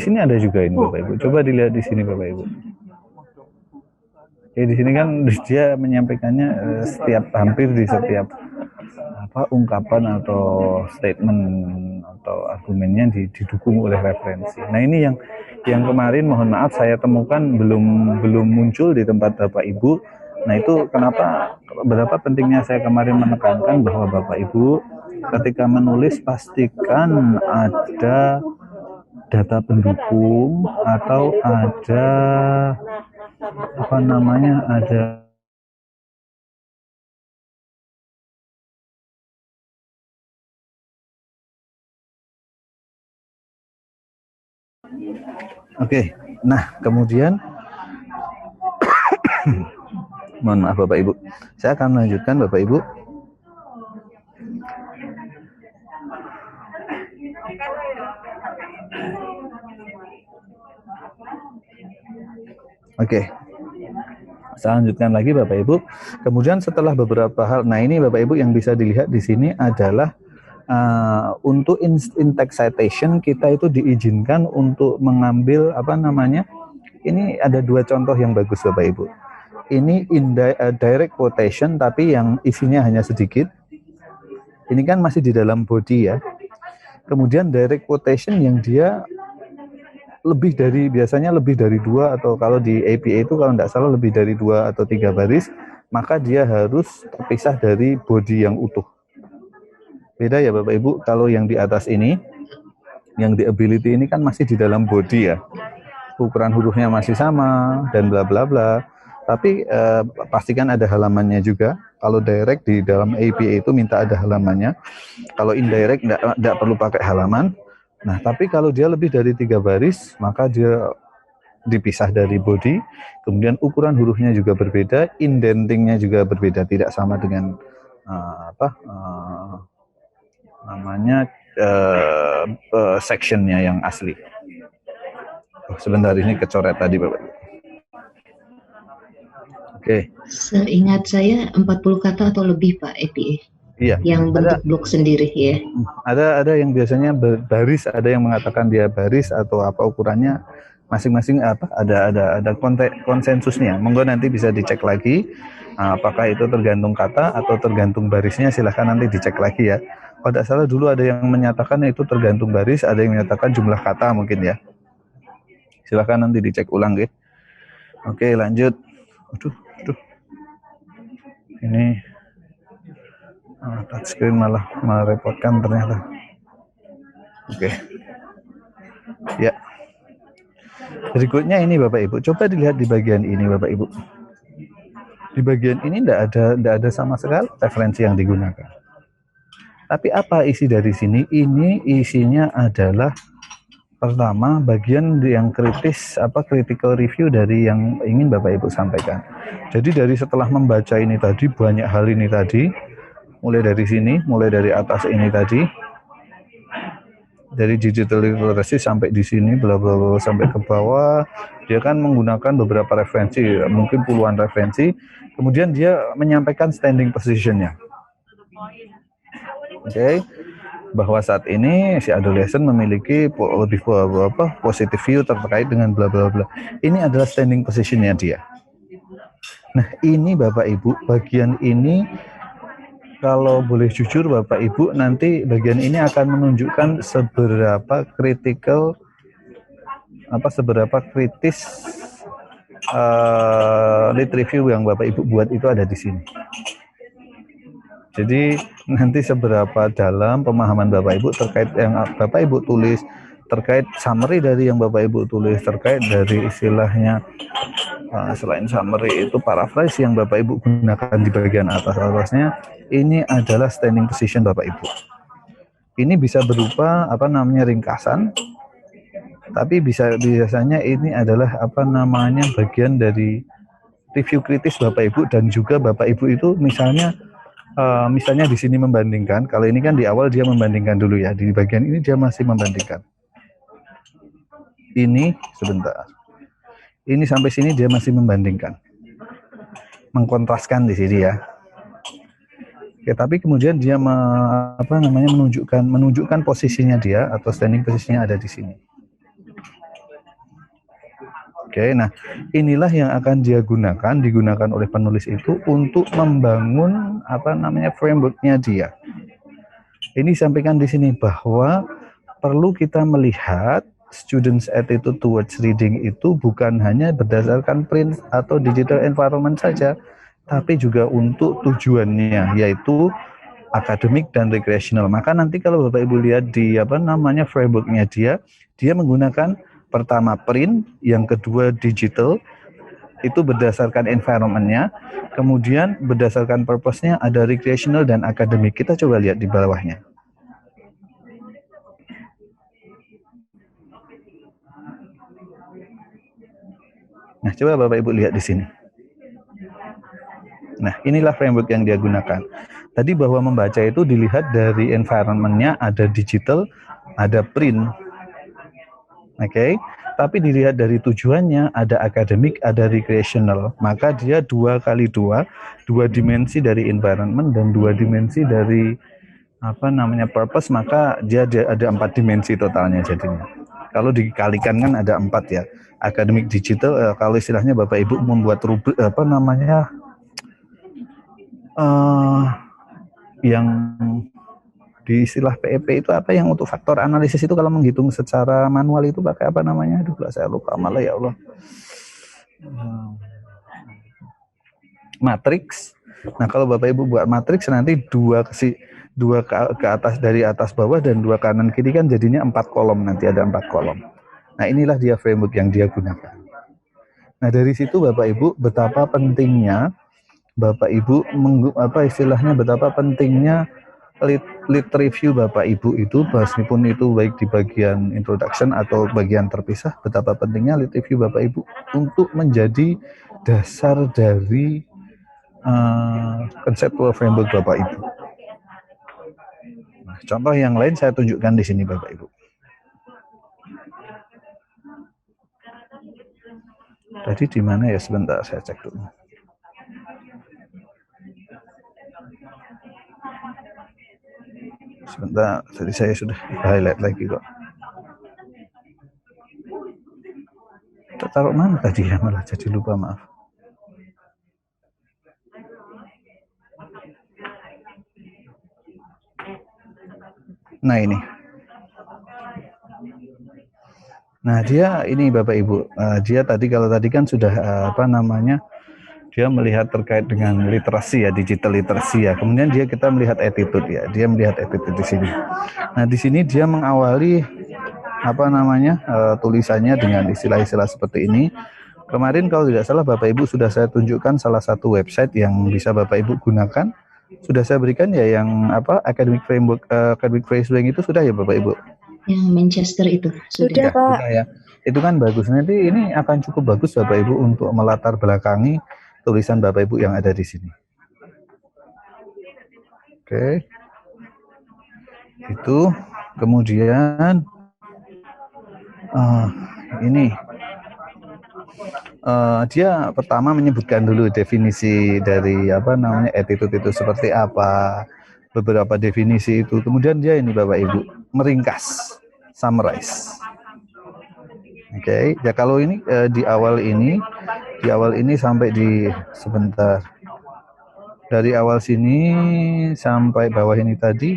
sini ada juga ini Bapak Ibu. Coba dilihat di sini Bapak Ibu. Ya, di sini kan dia menyampaikannya hampir di setiap ungkapan atau statement atau argumennya didukung oleh referensi. Nah, ini yang kemarin mohon maaf saya temukan belum muncul di tempat Bapak Ibu. Nah, itu berapa pentingnya saya kemarin menekankan bahwa Bapak Ibu ketika menulis pastikan ada data pendukung atau ada ada Oke, nah kemudian mohon maaf Bapak Ibu, saya akan melanjutkan Bapak Ibu. Oke, saya lanjutkan lagi Bapak Ibu. Kemudian setelah beberapa hal, nah ini Bapak Ibu yang bisa dilihat di sini adalah untuk in-text citation kita itu diizinkan untuk mengambil ini ada dua contoh yang bagus Bapak Ibu. Ini direct quotation tapi yang isinya hanya sedikit. Ini kan masih di dalam body ya. Kemudian direct quotation yang dia biasanya lebih dari 2 atau kalau di APA itu kalau tidak salah lebih dari 2 atau 3 baris, maka dia harus terpisah dari body yang utuh. Beda ya Bapak Ibu, kalau yang di atas ini, yang di ability ini kan masih di dalam body ya. Ukuran hurufnya masih sama dan bla bla bla. Tapi pastikan ada halamannya juga. Kalau direct di dalam APA itu minta ada halamannya. Kalau indirect enggak perlu pakai halaman. Nah, tapi kalau dia lebih dari 3 baris, maka dia dipisah dari body. Kemudian ukuran hurufnya juga berbeda, indentingnya juga berbeda, tidak sama dengan sectionnya yang asli. Sebentar, ini kecoret tadi Bapak. Oke. Seingat saya 40 kata atau lebih Pak APA. Iya. Yang bentuk blok sendiri ya. Ada yang biasanya baris, ada yang mengatakan dia baris atau apa ukurannya, masing-masing ada konsensusnya. Monggo nanti bisa dicek lagi apakah itu tergantung kata atau tergantung barisnya, silahkan nanti dicek lagi ya. Kalau tidak salah dulu ada yang menyatakan itu tergantung baris, ada yang menyatakan jumlah kata mungkin ya. Silahkan nanti dicek ulang ya. Oke, lanjut. Aduh. Ini touchscreen malah merepotkan ternyata. Oke. Ya. Berikutnya ini Bapak Ibu, coba dilihat di bagian ini Bapak Ibu. Di bagian ini tidak ada sama sekali referensi yang digunakan. Tapi apa isi dari sini? Ini isinya adalah pertama bagian yang kritis, critical review dari yang ingin Bapak Ibu sampaikan. Jadi dari setelah membaca ini tadi, banyak hal ini tadi, mulai dari sini, mulai dari atas ini tadi, dari digital literacy sampai di sini, bla bla bla sampai ke bawah, dia kan menggunakan beberapa referensi, mungkin puluhan referensi, kemudian dia menyampaikan standing positionnya. Oke. Bahwa saat ini si adolescent memiliki lebih positive view terkait dengan bla bla bla. Ini adalah standing positionnya dia. Nah, ini Bapak Ibu, bagian ini kalau boleh jujur Bapak Ibu, nanti bagian ini akan menunjukkan seberapa kritikal, seberapa kritis lit review yang Bapak Ibu buat itu ada di sini. Jadi nanti seberapa dalam pemahaman Bapak Ibu terkait yang Bapak Ibu tulis, terkait summary dari yang Bapak Ibu tulis, terkait dari istilahnya selain summary itu paraphrase yang Bapak Ibu gunakan di bagian atasnya, ini adalah standing position Bapak Ibu. Ini bisa berupa ringkasan, tapi biasanya ini adalah bagian dari review kritis Bapak Ibu, dan juga Bapak Ibu itu misalnya di sini membandingkan. Kalau ini kan di awal dia membandingkan dulu ya, di bagian ini dia masih membandingkan. Ini sebentar, ini sampai sini dia masih membandingkan, mengkontraskan di sini ya. Oke, tapi kemudian dia menunjukkan posisinya dia atau standing posisinya ada di sini. Oke, nah inilah yang akan digunakan oleh penulis itu untuk membangun frameworknya dia. Ini disampaikan di sini bahwa perlu kita melihat students attitude towards reading itu bukan hanya berdasarkan print atau digital environment saja, tapi juga untuk tujuannya, yaitu akademik dan recreational. Maka nanti kalau Bapak Ibu lihat di frameworknya dia menggunakan pertama print, yang kedua digital, itu berdasarkan environment-nya, kemudian berdasarkan purpose-nya ada recreational dan akademik. Kita coba lihat di bawahnya. Nah, coba Bapak Ibu lihat di sini. Nah, inilah framework yang dia gunakan. Tadi bahwa membaca itu dilihat dari environment-nya, ada digital, ada print. Oke, tapi dilihat dari tujuannya, ada akademik, ada recreational. Maka dia 2x2, 2 dimensi dari environment dan 2 dimensi dari purpose, maka dia ada 4 dimensi totalnya jadinya. Kalau dikalikan kan ada 4 ya. Akademik, digital, kalau istilahnya Bapak Ibu membuat rubrik yang di istilah PEP itu yang untuk faktor analisis itu, kalau menghitung secara manual itu pakai aduh saya lupa malah ya Allah. Matriks. Nah, kalau Bapak Ibu buat matriks nanti 2 ke atas, dari atas bawah, dan 2 kanan kiri, kan jadinya 4 kolom, nanti ada 4 kolom. Nah, inilah dia framework yang dia gunakan. Nah, dari situ Bapak Ibu betapa pentingnya Bapak Ibu istilahnya betapa pentingnya lead review Bapak Ibu itu, meskipun itu baik di bagian introduction atau bagian terpisah, betapa pentingnya lead review Bapak Ibu untuk menjadi dasar dari conceptual framework Bapak Ibu. Nah, contoh yang lain saya tunjukkan di sini Bapak Ibu. Tadi di mana ya, sebentar saya cek dulu. Sebentar, tadi saya sudah highlight lagi kok. Taruh mana tadi ya, malah jadi lupa, maaf. Nah ini. Nah dia ini Bapak Ibu, dia tadi kan sudah dia melihat terkait dengan literasi ya, digital literasi ya. Kemudian kita melihat attitude ya, dia melihat attitude di sini. Nah di sini dia mengawali tulisannya dengan istilah-istilah seperti ini. Kemarin kalau tidak salah Bapak Ibu sudah saya tunjukkan salah satu website yang bisa Bapak Ibu gunakan. Sudah saya berikan ya yang academic framework, academic phrasing itu sudah ya Bapak Ibu. Yang Manchester itu Sudah, Pak. Sudah ya. Itu kan bagus. Nanti ini akan cukup bagus Bapak Ibu untuk melatar belakangi tulisan Bapak Ibu yang ada di sini. Oke. Itu kemudian ini dia pertama menyebutkan dulu definisi dari attitude itu seperti apa, beberapa definisi itu. Kemudian dia ini Bapak Ibu meringkas, summarize. Oke, ya kalau ini di awal ini sampai di sebentar. Dari awal sini sampai bawah ini tadi,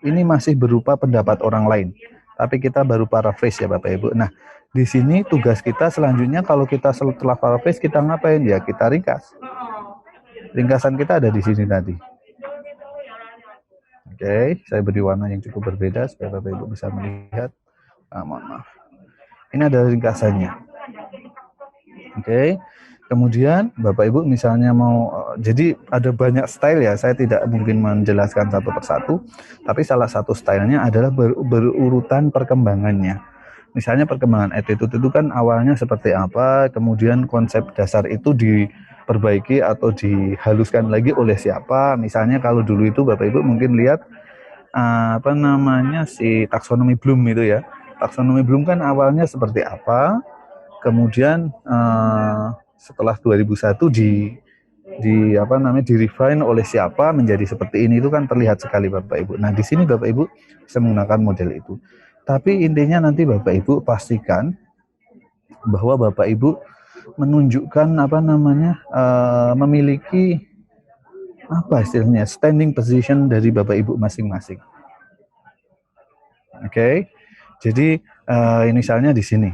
ini masih berupa pendapat orang lain. Tapi kita baru paraphrase ya Bapak Ibu. Nah, di sini tugas kita selanjutnya kalau kita setelah paraphrase kita ngapain ya? Kita ringkas. Ringkasan kita ada di sini tadi. Oke, saya beri warna yang cukup berbeda supaya Bapak Ibu bisa melihat. Maaf. Ini ada ringkasannya. Oke. Kemudian Bapak Ibu misalnya mau, jadi ada banyak style ya, saya tidak mungkin menjelaskan satu persatu, tapi salah satu stylenya adalah berurutan perkembangannya. Misalnya perkembangan attitude itu kan awalnya seperti apa, kemudian konsep dasar itu diperbaiki atau dihaluskan lagi oleh siapa. Misalnya kalau dulu itu Bapak Ibu mungkin lihat si taksonomi Bloom itu ya. Taksonomi Bloom kan awalnya seperti apa, kemudian setelah 2001 di-refine oleh siapa menjadi seperti ini, itu kan terlihat sekali Bapak Ibu. Nah, di sini Bapak Ibu bisa menggunakan model itu. Tapi intinya nanti Bapak Ibu pastikan bahwa Bapak Ibu menunjukkan memiliki istilahnya standing position dari Bapak Ibu masing-masing. Oke. Jadi misalnya di sini.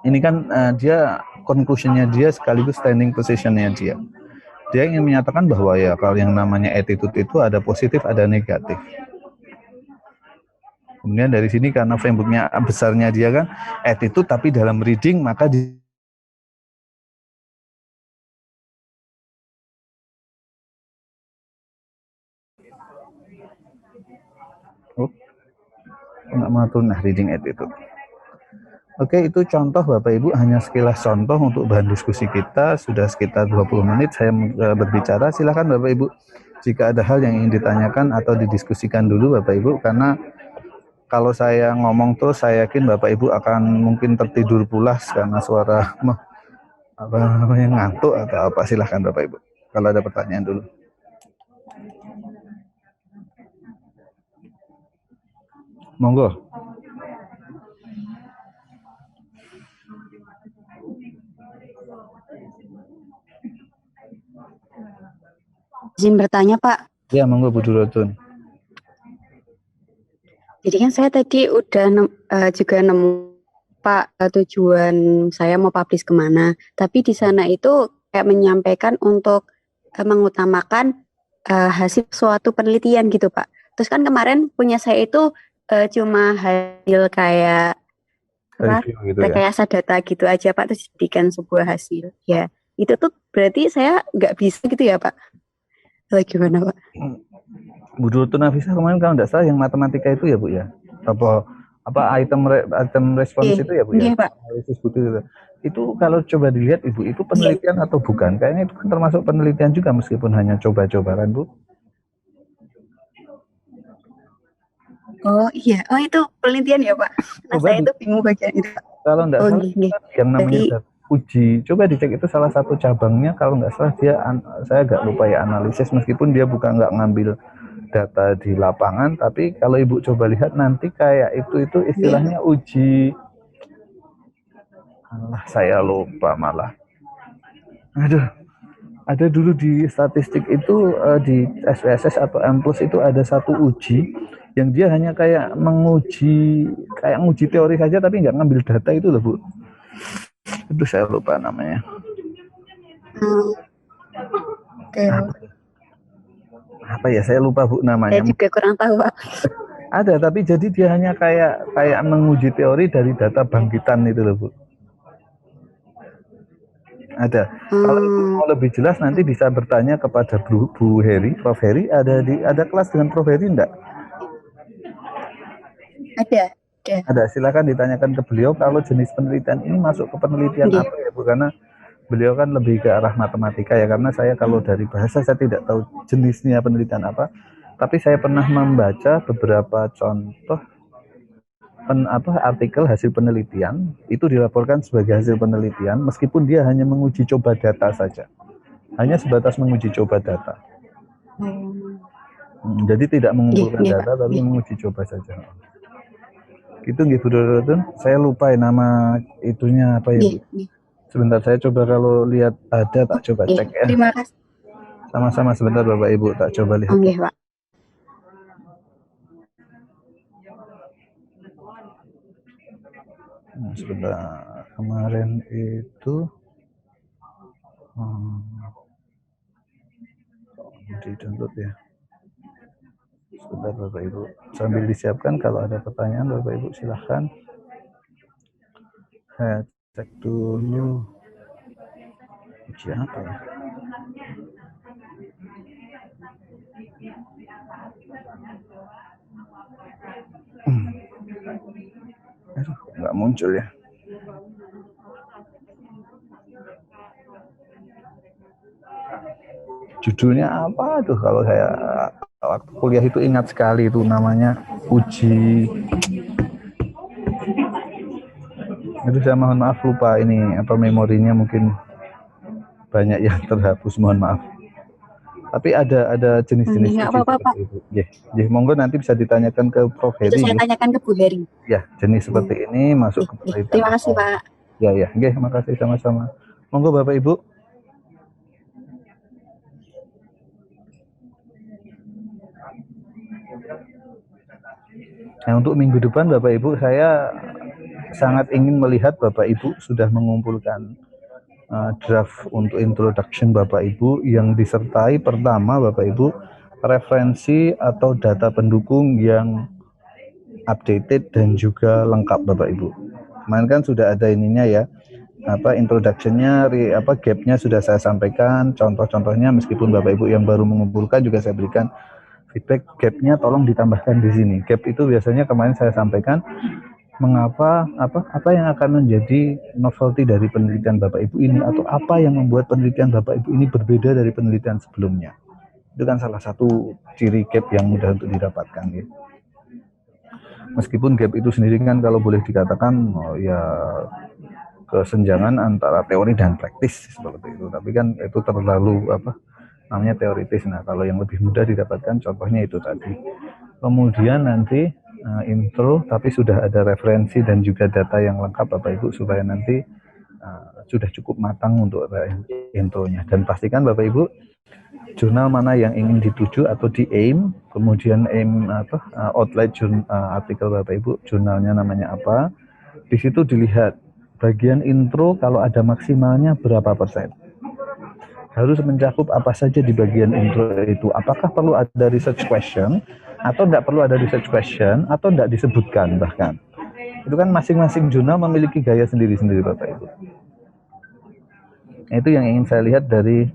Ini kan dia conclusion-nya dia sekaligus standing position-nya dia. Dia ingin menyatakan bahwa ya kalau yang namanya attitude itu ada positif, ada negatif. Kemudian dari sini karena framework-nya besarnya dia kan attitude, tapi dalam reading maka nggak matur reading attitude. Oke, itu contoh Bapak Ibu, hanya sekilas contoh untuk bahan diskusi kita. Sudah sekitar 20 menit saya berbicara. Silakan Bapak Ibu, jika ada hal yang ingin ditanyakan atau didiskusikan dulu Bapak Ibu, karena kalau saya ngomong terus saya yakin Bapak Ibu akan mungkin tertidur pulas karena suara ngantuk atau apa. Silakan Bapak Ibu, kalau ada pertanyaan dulu. Monggo. Izin bertanya Pak. Ya, monggo Bu Durotun. Jadi kan saya tadi udah juga nemu Pak tujuan saya mau publish kemana. Tapi di sana itu kayak menyampaikan untuk mengutamakan hasil suatu penelitian gitu Pak. Terus kan kemarin punya saya itu cuma hasil kayak review gitu ya. rekayasa data gitu aja Pak, terus dijadikan sebuah hasil. Ya, itu tuh berarti saya nggak bisa gitu ya Pak? Atau gimana Pak? Bu Dr. Nafisa kemarin kalau nggak salah yang matematika itu ya Bu ya, apa item respons itu ya Bu ya, Iya Pak. analisis butuh itu kalau coba dilihat Ibu itu penelitian atau bukan? Kayaknya itu kan termasuk penelitian juga meskipun hanya coba-coba kan Bu? Oh iya, oh itu penelitian ya Pak. Nah saya itu bingung bagian itu Pak. Kalau nggak salah gini. yang namanya uji, coba dicek itu salah satu cabangnya kalau nggak salah dia, saya agak lupa ya, analisis, meskipun dia bukan nggak ngambil data di lapangan, tapi kalau Ibu coba lihat nanti kayak itu istilahnya uji, saya lupa malah. Aduh, ada dulu di statistik itu di SPSS atau M+ itu ada satu uji yang dia hanya kayak menguji, kayak nguji teori saja tapi nggak ngambil data itu loh Bu. Aduh saya lupa namanya. Apa ya, saya lupa Bu namanya. Saya juga kurang tahu Pak. Ada, tapi jadi dia hanya kayak menguji teori dari data bangkitan itu loh Bu. Ada. Kalau mau lebih jelas nanti bisa bertanya kepada Bu Heri, Prof Heri. Ada kelas dengan Prof Heri enggak? Ada. Silakan ditanyakan ke beliau kalau jenis penelitian ini masuk ke penelitian apa ya Bu, karena beliau kan lebih ke arah matematika ya, karena saya kalau dari bahasa saya tidak tahu jenisnya penelitian apa, tapi saya pernah membaca beberapa contoh artikel hasil penelitian itu dilaporkan sebagai hasil penelitian meskipun dia hanya menguji coba data saja, hanya sebatas menguji coba data. Jadi tidak mengumpulkan data tapi menguji coba saja. Gitu nggih Bu Dodotun, saya lupa ya nama itunya apa ya Bu. Sebentar saya coba, kalau lihat ada tak coba cek ya. Terima kasih. Sama-sama, sebentar Bapak Ibu tak coba lihat. Oke Pak. Nah, sebentar, kemarin itu di download ya. Sebentar Bapak Ibu, sambil disiapkan, kalau ada pertanyaan Bapak Ibu silahkan. Saya cek dulu ujian apa ya. Aduh, nggak muncul ya. Judulnya apa tuh, kalau saya waktu kuliah itu ingat sekali itu, namanya uji. Aduh saya mohon maaf lupa ini apa, memorinya mungkin banyak yang terhapus, mohon maaf. Tapi ada jenis-jenis uji seperti itu. Monggo nanti bisa ditanyakan ke Prof Heri. Itu saya tanyakan ke Bu Heri. Ya, jenis seperti ini masuk ke penelitian. Terima kasih Pak. Ya, terima kasih sama-sama. Monggo Bapak Ibu. Nah, untuk minggu depan Bapak Ibu, saya sangat ingin melihat Bapak Ibu sudah mengumpulkan draft untuk introduction Bapak Ibu yang disertai pertama Bapak Ibu referensi atau data pendukung yang updated dan juga lengkap Bapak Ibu. Kemarin kan sudah ada ininya ya, introduction-nya, gap-nya sudah saya sampaikan, contoh-contohnya, meskipun Bapak Ibu yang baru mengumpulkan juga saya berikan feedback, gap-nya tolong ditambahkan di sini. Gap itu biasanya kemarin saya sampaikan mengapa, apa yang akan menjadi novelty dari penelitian Bapak Ibu ini, atau apa yang membuat penelitian Bapak Ibu ini berbeda dari penelitian sebelumnya. Itu kan salah satu ciri gap yang mudah untuk didapatkan ya. Meskipun gap itu sendiri kan kalau boleh dikatakan kesenjangan antara teori dan praktis seperti itu, tapi kan itu terlalu namanya teoritis. Nah, kalau yang lebih mudah didapatkan contohnya itu tadi. Kemudian nanti intro, tapi sudah ada referensi dan juga data yang lengkap Bapak Ibu, supaya nanti sudah cukup matang untuk intronya. Dan pastikan Bapak Ibu jurnal mana yang ingin dituju atau di aim, kemudian aim outline artikel Bapak Ibu, jurnalnya namanya apa. Di situ dilihat bagian intro kalau ada maksimalnya berapa persen. Harus mencakup apa saja di bagian intro itu. Apakah perlu ada research question atau tidak perlu ada research question, atau tidak disebutkan bahkan. Itu kan masing-masing jurnal memiliki gaya sendiri-sendiri Bapak Ibu. Itu yang ingin saya lihat dari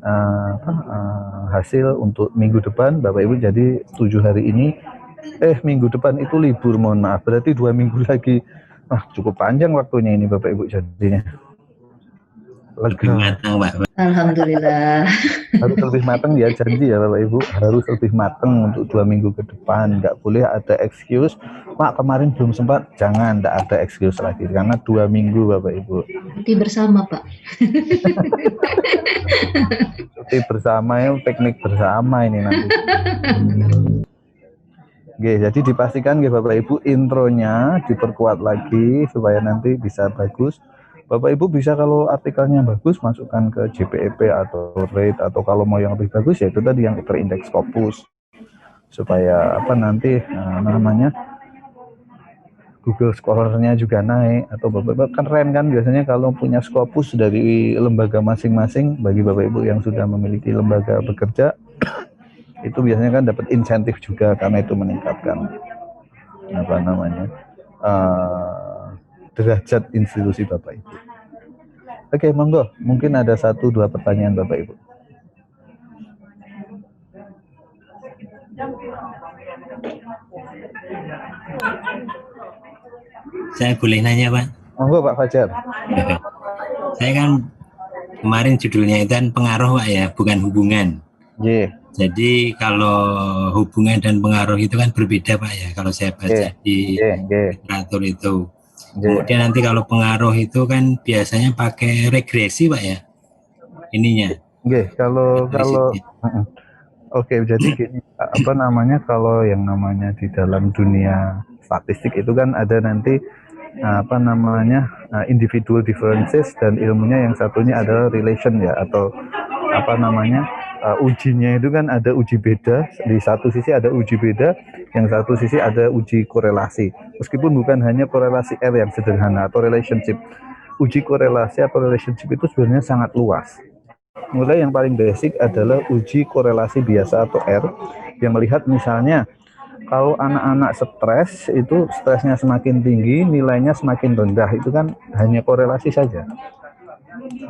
hasil untuk minggu depan Bapak Ibu. Jadi 7 hari ini, minggu depan itu libur, mohon maaf. Berarti 2 minggu lagi. Cukup panjang waktunya ini Bapak Ibu jadinya. Lebih matang Pak. Alhamdulillah. Harus lebih matang ya, janji ya Bapak Ibu, harus lebih matang untuk 2 minggu ke depan. Nggak boleh ada excuse, Pak kemarin belum sempat. Jangan, nggak ada excuse lagi, karena 2 minggu Bapak Ibu. Cuti bersama Pak. Cuti bersama ya, piknik bersama ini nanti. Oke, jadi dipastikan ya Bapak Ibu, intronya diperkuat lagi supaya nanti bisa bagus. Bapak Ibu bisa kalau artikelnya bagus masukkan ke JPEP atau RATE, atau kalau mau yang lebih bagus ya itu tadi yang terindeks Scopus, supaya nanti namanya Google Scholar-nya juga naik. Atau Bapak Ibu kan keren kan, biasanya kalau punya Scopus dari lembaga masing-masing, bagi Bapak Ibu yang sudah memiliki lembaga bekerja itu biasanya kan dapat insentif juga, karena itu meningkatkan derajat institusi Bapak Ibu. Oke, monggo. Mungkin ada 1-2 pertanyaan Bapak Ibu. Saya boleh nanya Pak? Monggo Pak Fajar. Saya kan kemarin judulnya itu kan pengaruh Pak ya, bukan hubungan. Jadi kalau hubungan dan pengaruh itu kan berbeda Pak ya, kalau saya baca di literatur itu. Kemudian nanti kalau pengaruh itu kan biasanya pakai regresi Pak ya, ininya. Jadi gini, kalau yang namanya di dalam dunia statistik itu kan ada nanti individual differences, dan ilmunya yang satunya adalah relation ya, atau ujinya itu kan ada uji beda. Di satu sisi ada uji beda, yang satu sisi ada uji korelasi. Meskipun bukan hanya korelasi R yang sederhana atau relationship. Uji korelasi atau relationship itu sebenarnya sangat luas. Mulai yang paling basic adalah uji korelasi biasa atau R, yang melihat misalnya kalau anak-anak stres, itu stresnya semakin tinggi, nilainya semakin rendah. Itu kan hanya korelasi saja,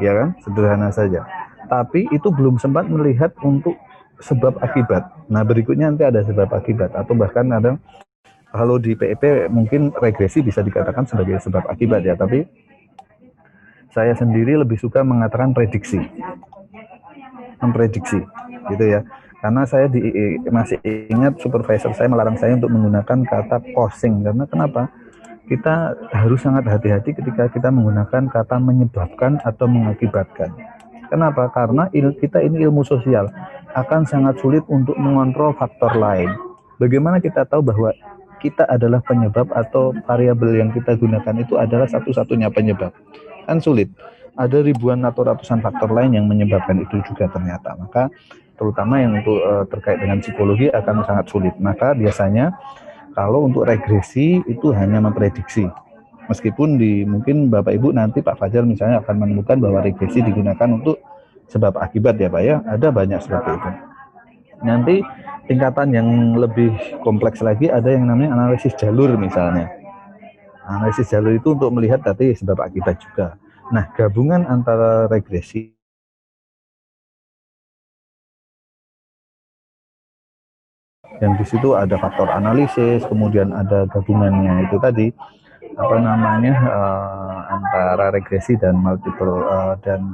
ya kan, sederhana saja. Tapi itu belum sempat melihat untuk sebab akibat. Nah, berikutnya nanti ada sebab akibat, atau bahkan ada, kalau di PEP mungkin regresi bisa dikatakan sebagai sebab akibat ya, tapi saya sendiri lebih suka mengatakan memprediksi gitu ya. Karena saya masih ingat supervisor saya melarang saya untuk menggunakan kata causing. Karena kenapa? Kita harus sangat hati-hati ketika kita menggunakan kata menyebabkan atau mengakibatkan. Kenapa? Karena kita ini ilmu sosial, akan sangat sulit untuk mengontrol faktor lain. Bagaimana kita tahu bahwa kita adalah penyebab, atau variabel yang kita gunakan itu adalah satu-satunya penyebab? Kan sulit. Ada ribuan atau ratusan faktor lain yang menyebabkan itu juga ternyata. Maka terutama yang untuk terkait dengan psikologi akan sangat sulit. Maka biasanya kalau untuk regresi itu hanya memprediksi. Meskipun mungkin Bapak Ibu nanti Pak Fajar misalnya akan menemukan bahwa regresi digunakan untuk sebab akibat ya Pak ya, ada banyak seperti itu. Nanti tingkatan yang lebih kompleks lagi ada yang namanya analisis jalur misalnya. Analisis jalur itu untuk melihat tadi sebab akibat juga. Nah, gabungan antara regresi yang di situ ada faktor analisis, kemudian ada gabungannya itu tadi antara regresi dan multiple dan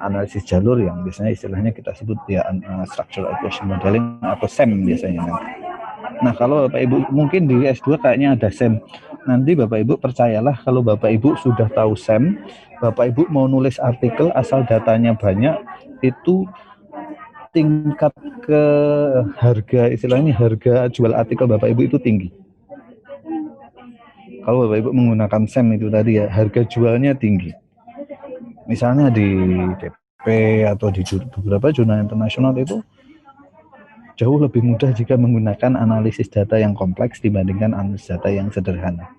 analisis jalur, yang biasanya istilahnya kita sebut ya structural equation modeling atau SEM biasanya nanti. Nah, kalau Bapak Ibu mungkin di S2 kayaknya ada SEM. Nanti Bapak Ibu percayalah, kalau Bapak Ibu sudah tahu SEM, Bapak Ibu mau nulis artikel asal datanya banyak, itu tingkat ke harga jual artikel Bapak Ibu itu tinggi. Kalau Bapak Ibu menggunakan SEM itu tadi ya, harga jualnya tinggi. Misalnya di DP atau di beberapa jurnal internasional itu jauh lebih mudah jika menggunakan analisis data yang kompleks dibandingkan analisis data yang sederhana.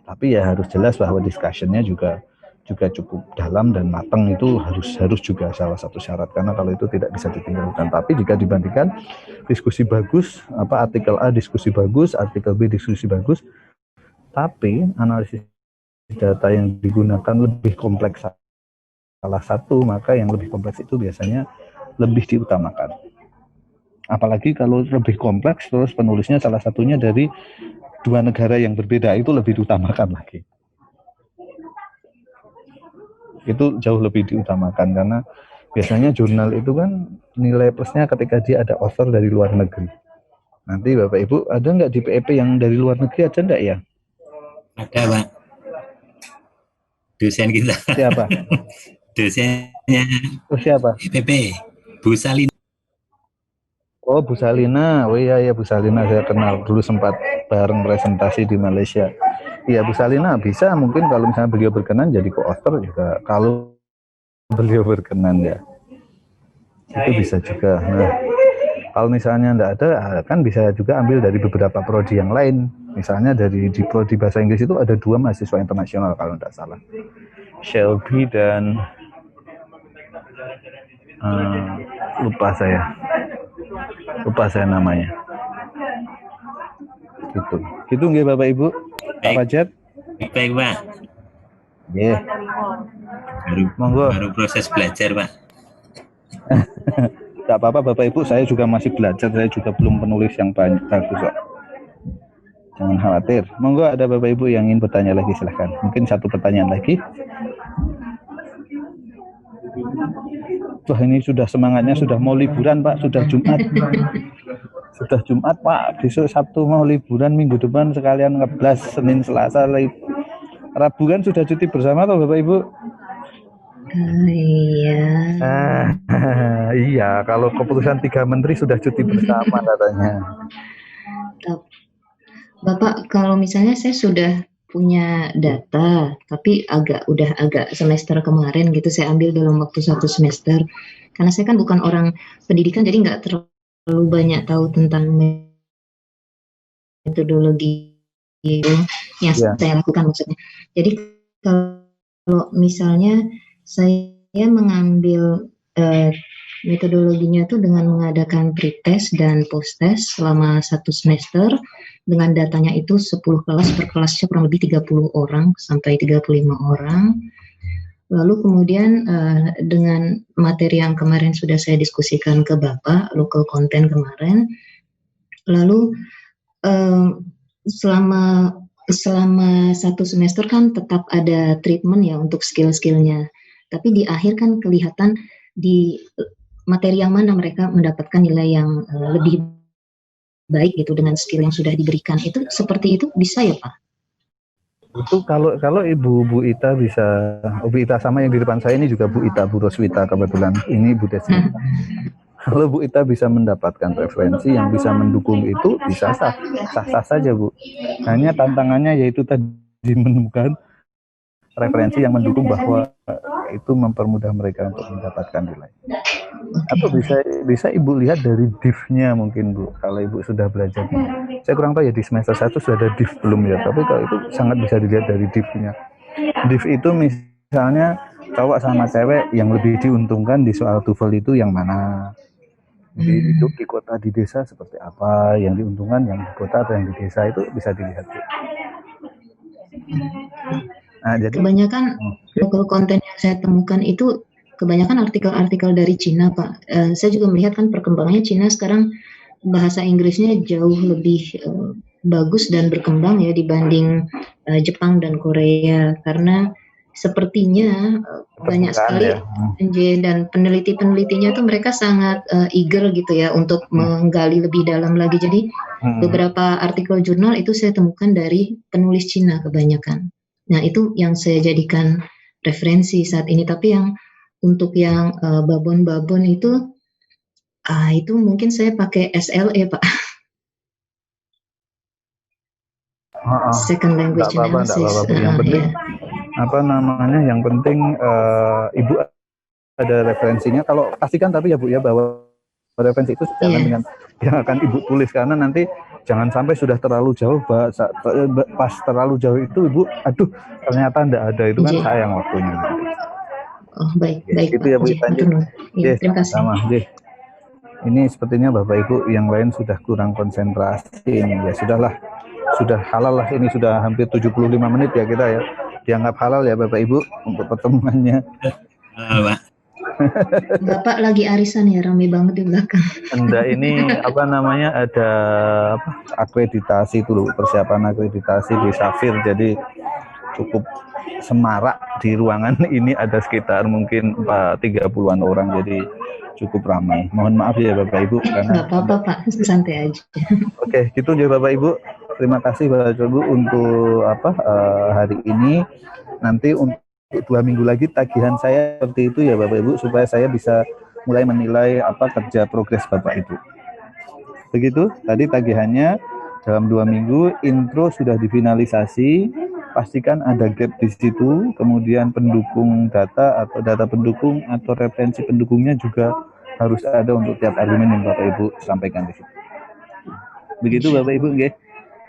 Tapi ya harus jelas bahwa discussion-nya juga cukup dalam dan matang, itu harus juga salah satu syarat, karena kalau itu tidak bisa ditinggalkan. Tapi jika dibandingkan diskusi bagus, artikel A diskusi bagus, artikel B diskusi bagus, Tapi analisis data yang digunakan lebih kompleks salah satu, maka yang lebih kompleks itu biasanya lebih diutamakan. Apalagi kalau lebih kompleks terus penulisnya salah satunya dari dua negara yang berbeda, itu lebih diutamakan lagi. Itu jauh lebih diutamakan karena biasanya jurnal itu kan nilai plusnya ketika dia ada author dari luar negeri. Nanti Bapak Ibu ada nggak di PEP yang dari luar negeri, ada nggak ya? Ada Pak. Dosen kita. Siapa? Dosennya siapa? PP, Bu Salina. Oh, Bu Salina. Oh iya Bu Salina, saya kenal dulu, sempat bareng presentasi di Malaysia. Iya, Bu Salina bisa, mungkin kalau misalnya beliau berkenan jadi co-author juga, kalau beliau berkenan ya. Itu bisa juga. Nah, kalau misalnya enggak ada, kan bisa juga ambil dari beberapa prodi yang lain. Misalnya dari di prodi bahasa Inggris itu ada 2 mahasiswa internasional kalau enggak salah. Shelby dan lupa saya namanya. Gitu nggih Bapak Ibu. Pak Pajat. Baik Pak. Nggih. Baru proses belajar Pak. Tidak apa-apa Bapak Ibu, saya juga masih belajar, saya juga belum penulis yang banyak bagus kok. Jangan khawatir. Monggo, ada Bapak Ibu yang ingin bertanya lagi, silahkan. Mungkin satu pertanyaan lagi. Wah, ini sudah semangatnya, sudah mau liburan Pak, sudah Jumat. Sudah Jumat Pak, besok Sabtu mau liburan, minggu depan sekalian ngeblas, Senin Selasa Rabu kan sudah cuti bersama toh Bapak Ibu? Iya. Iya, kalau keputusan 3 menteri sudah cuti bersama katanya. Bapak, kalau misalnya saya sudah punya data, tapi udah agak semester kemarin gitu, saya ambil dalam waktu 1 semester. Karena saya kan bukan orang pendidikan, jadi nggak terlalu banyak tahu tentang metodologi yang saya lakukan maksudnya. Jadi kalau misalnya saya mengambil metodologinya itu dengan mengadakan pretest dan posttest selama 1 semester, dengan datanya itu 10 kelas, per kelasnya kurang lebih 30 orang sampai 35 orang. Lalu kemudian dengan materi yang kemarin sudah saya diskusikan ke Bapak, local content kemarin, lalu selama 1 semester kan tetap ada treatment ya untuk skill-skillnya. Tapi di akhir kan kelihatan di materi yang mana mereka mendapatkan nilai yang lebih baik gitu dengan skill yang sudah diberikan. Itu seperti itu bisa ya Pak? Itu kalau Bu Ita bisa, Bu Ita sama yang di depan saya ini juga Bu Ita, Bu Roswita kebetulan, ini Bu Desi. Kalau Bu Ita bisa mendapatkan referensi yang bisa mendukung itu, bisa sah-sah saja Bu. Hanya tantangannya yaitu tadi menemukan referensi yang mendukung bahwa itu mempermudah mereka untuk mendapatkan nilai. Atau bisa Ibu lihat dari div-nya mungkin Bu, kalau Ibu sudah belajar. Saya kurang tahu ya di semester 1 sudah ada div belum ya, tapi kalau itu sangat bisa dilihat dari div-nya. Div itu misalnya cowok sama cewek yang lebih diuntungkan di soal TOEFL itu yang mana. Hidup di kota di desa seperti apa, yang diuntungkan yang di kota atau yang di desa, itu bisa dilihat Bu. Nah, jadi kebanyakan local content yang saya temukan itu kebanyakan artikel-artikel dari Cina Pak. Saya juga melihat kan perkembangannya Cina sekarang bahasa Inggrisnya jauh lebih bagus dan berkembang ya dibanding Jepang dan Korea, karena sepertinya banyak sekali dan peneliti-penelitinya tuh mereka sangat eager gitu ya untuk menggali lebih dalam lagi. Jadi beberapa artikel jurnal itu saya temukan dari penulis Cina kebanyakan. Nah, itu yang saya jadikan referensi saat ini. Tapi yang untuk yang babon-babon itu mungkin saya pakai SLE Pak. Second language analysis. Yang penting yang penting Ibu ada referensinya. Kalau pastikan tapi ya Bu ya bahwa referensi itu sejalan dengan yang akan Ibu tulis, karena nanti jangan sampai sudah terlalu jauh, pas terlalu jauh itu Ibu, aduh ternyata enggak ada, itu kan sayang waktunya. Oh baik, itu ya Bu. Terima kasih. Sama. Ini sepertinya Bapak Ibu yang lain sudah kurang konsentrasi ini. Ya sudahlah, sudah halal lah, ini sudah hampir 75 menit ya kita ya. Dianggap halal ya Bapak Ibu untuk pertemuannya. Pak. Bapak lagi arisan ya, rame banget di belakang. Enggak, ini apa namanya, ada akreditasi dulu, persiapan akreditasi di Safir, jadi cukup semarak di ruangan ini, ada sekitar mungkin 30-an orang, jadi cukup ramai. Mohon maaf ya Bapak Ibu karena Nggak apa-apa Pak, santai aja. Oke, gitu ya Bapak Ibu. Terima kasih Bapak Ibu untuk hari ini. Nanti untuk 2 minggu lagi tagihan saya seperti itu ya Bapak Ibu, supaya saya bisa mulai menilai kerja progres Bapak Ibu. Begitu tadi tagihannya dalam 2 minggu. Intro sudah difinalisasi, pastikan ada gap di situ, kemudian pendukung data atau data pendukung atau referensi pendukungnya juga harus ada untuk tiap argumen yang Bapak Ibu sampaikan di situ. Begitu Bapak Ibu, nggih.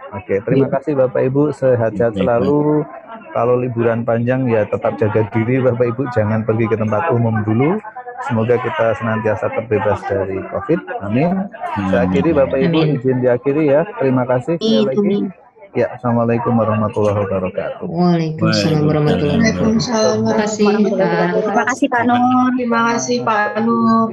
Oke, terima kasih Bapak Ibu, sehat-sehat selalu. Kalau liburan panjang ya tetap jaga diri Bapak Ibu, jangan pergi ke tempat umum dulu. Semoga kita senantiasa terbebas dari COVID. Amin. Saya akhiri Bapak Ibu, izin diakhiri ya. Terima kasih sekali lagi. Ya, Assalamualaikum warahmatullahi wabarakatuh. Waalaikumsalam warahmatullahi wabarakatuh. Waalaikumsalam. Terima kasih Pak. Terima kasih Pak Nur. Terima kasih Pak Nur.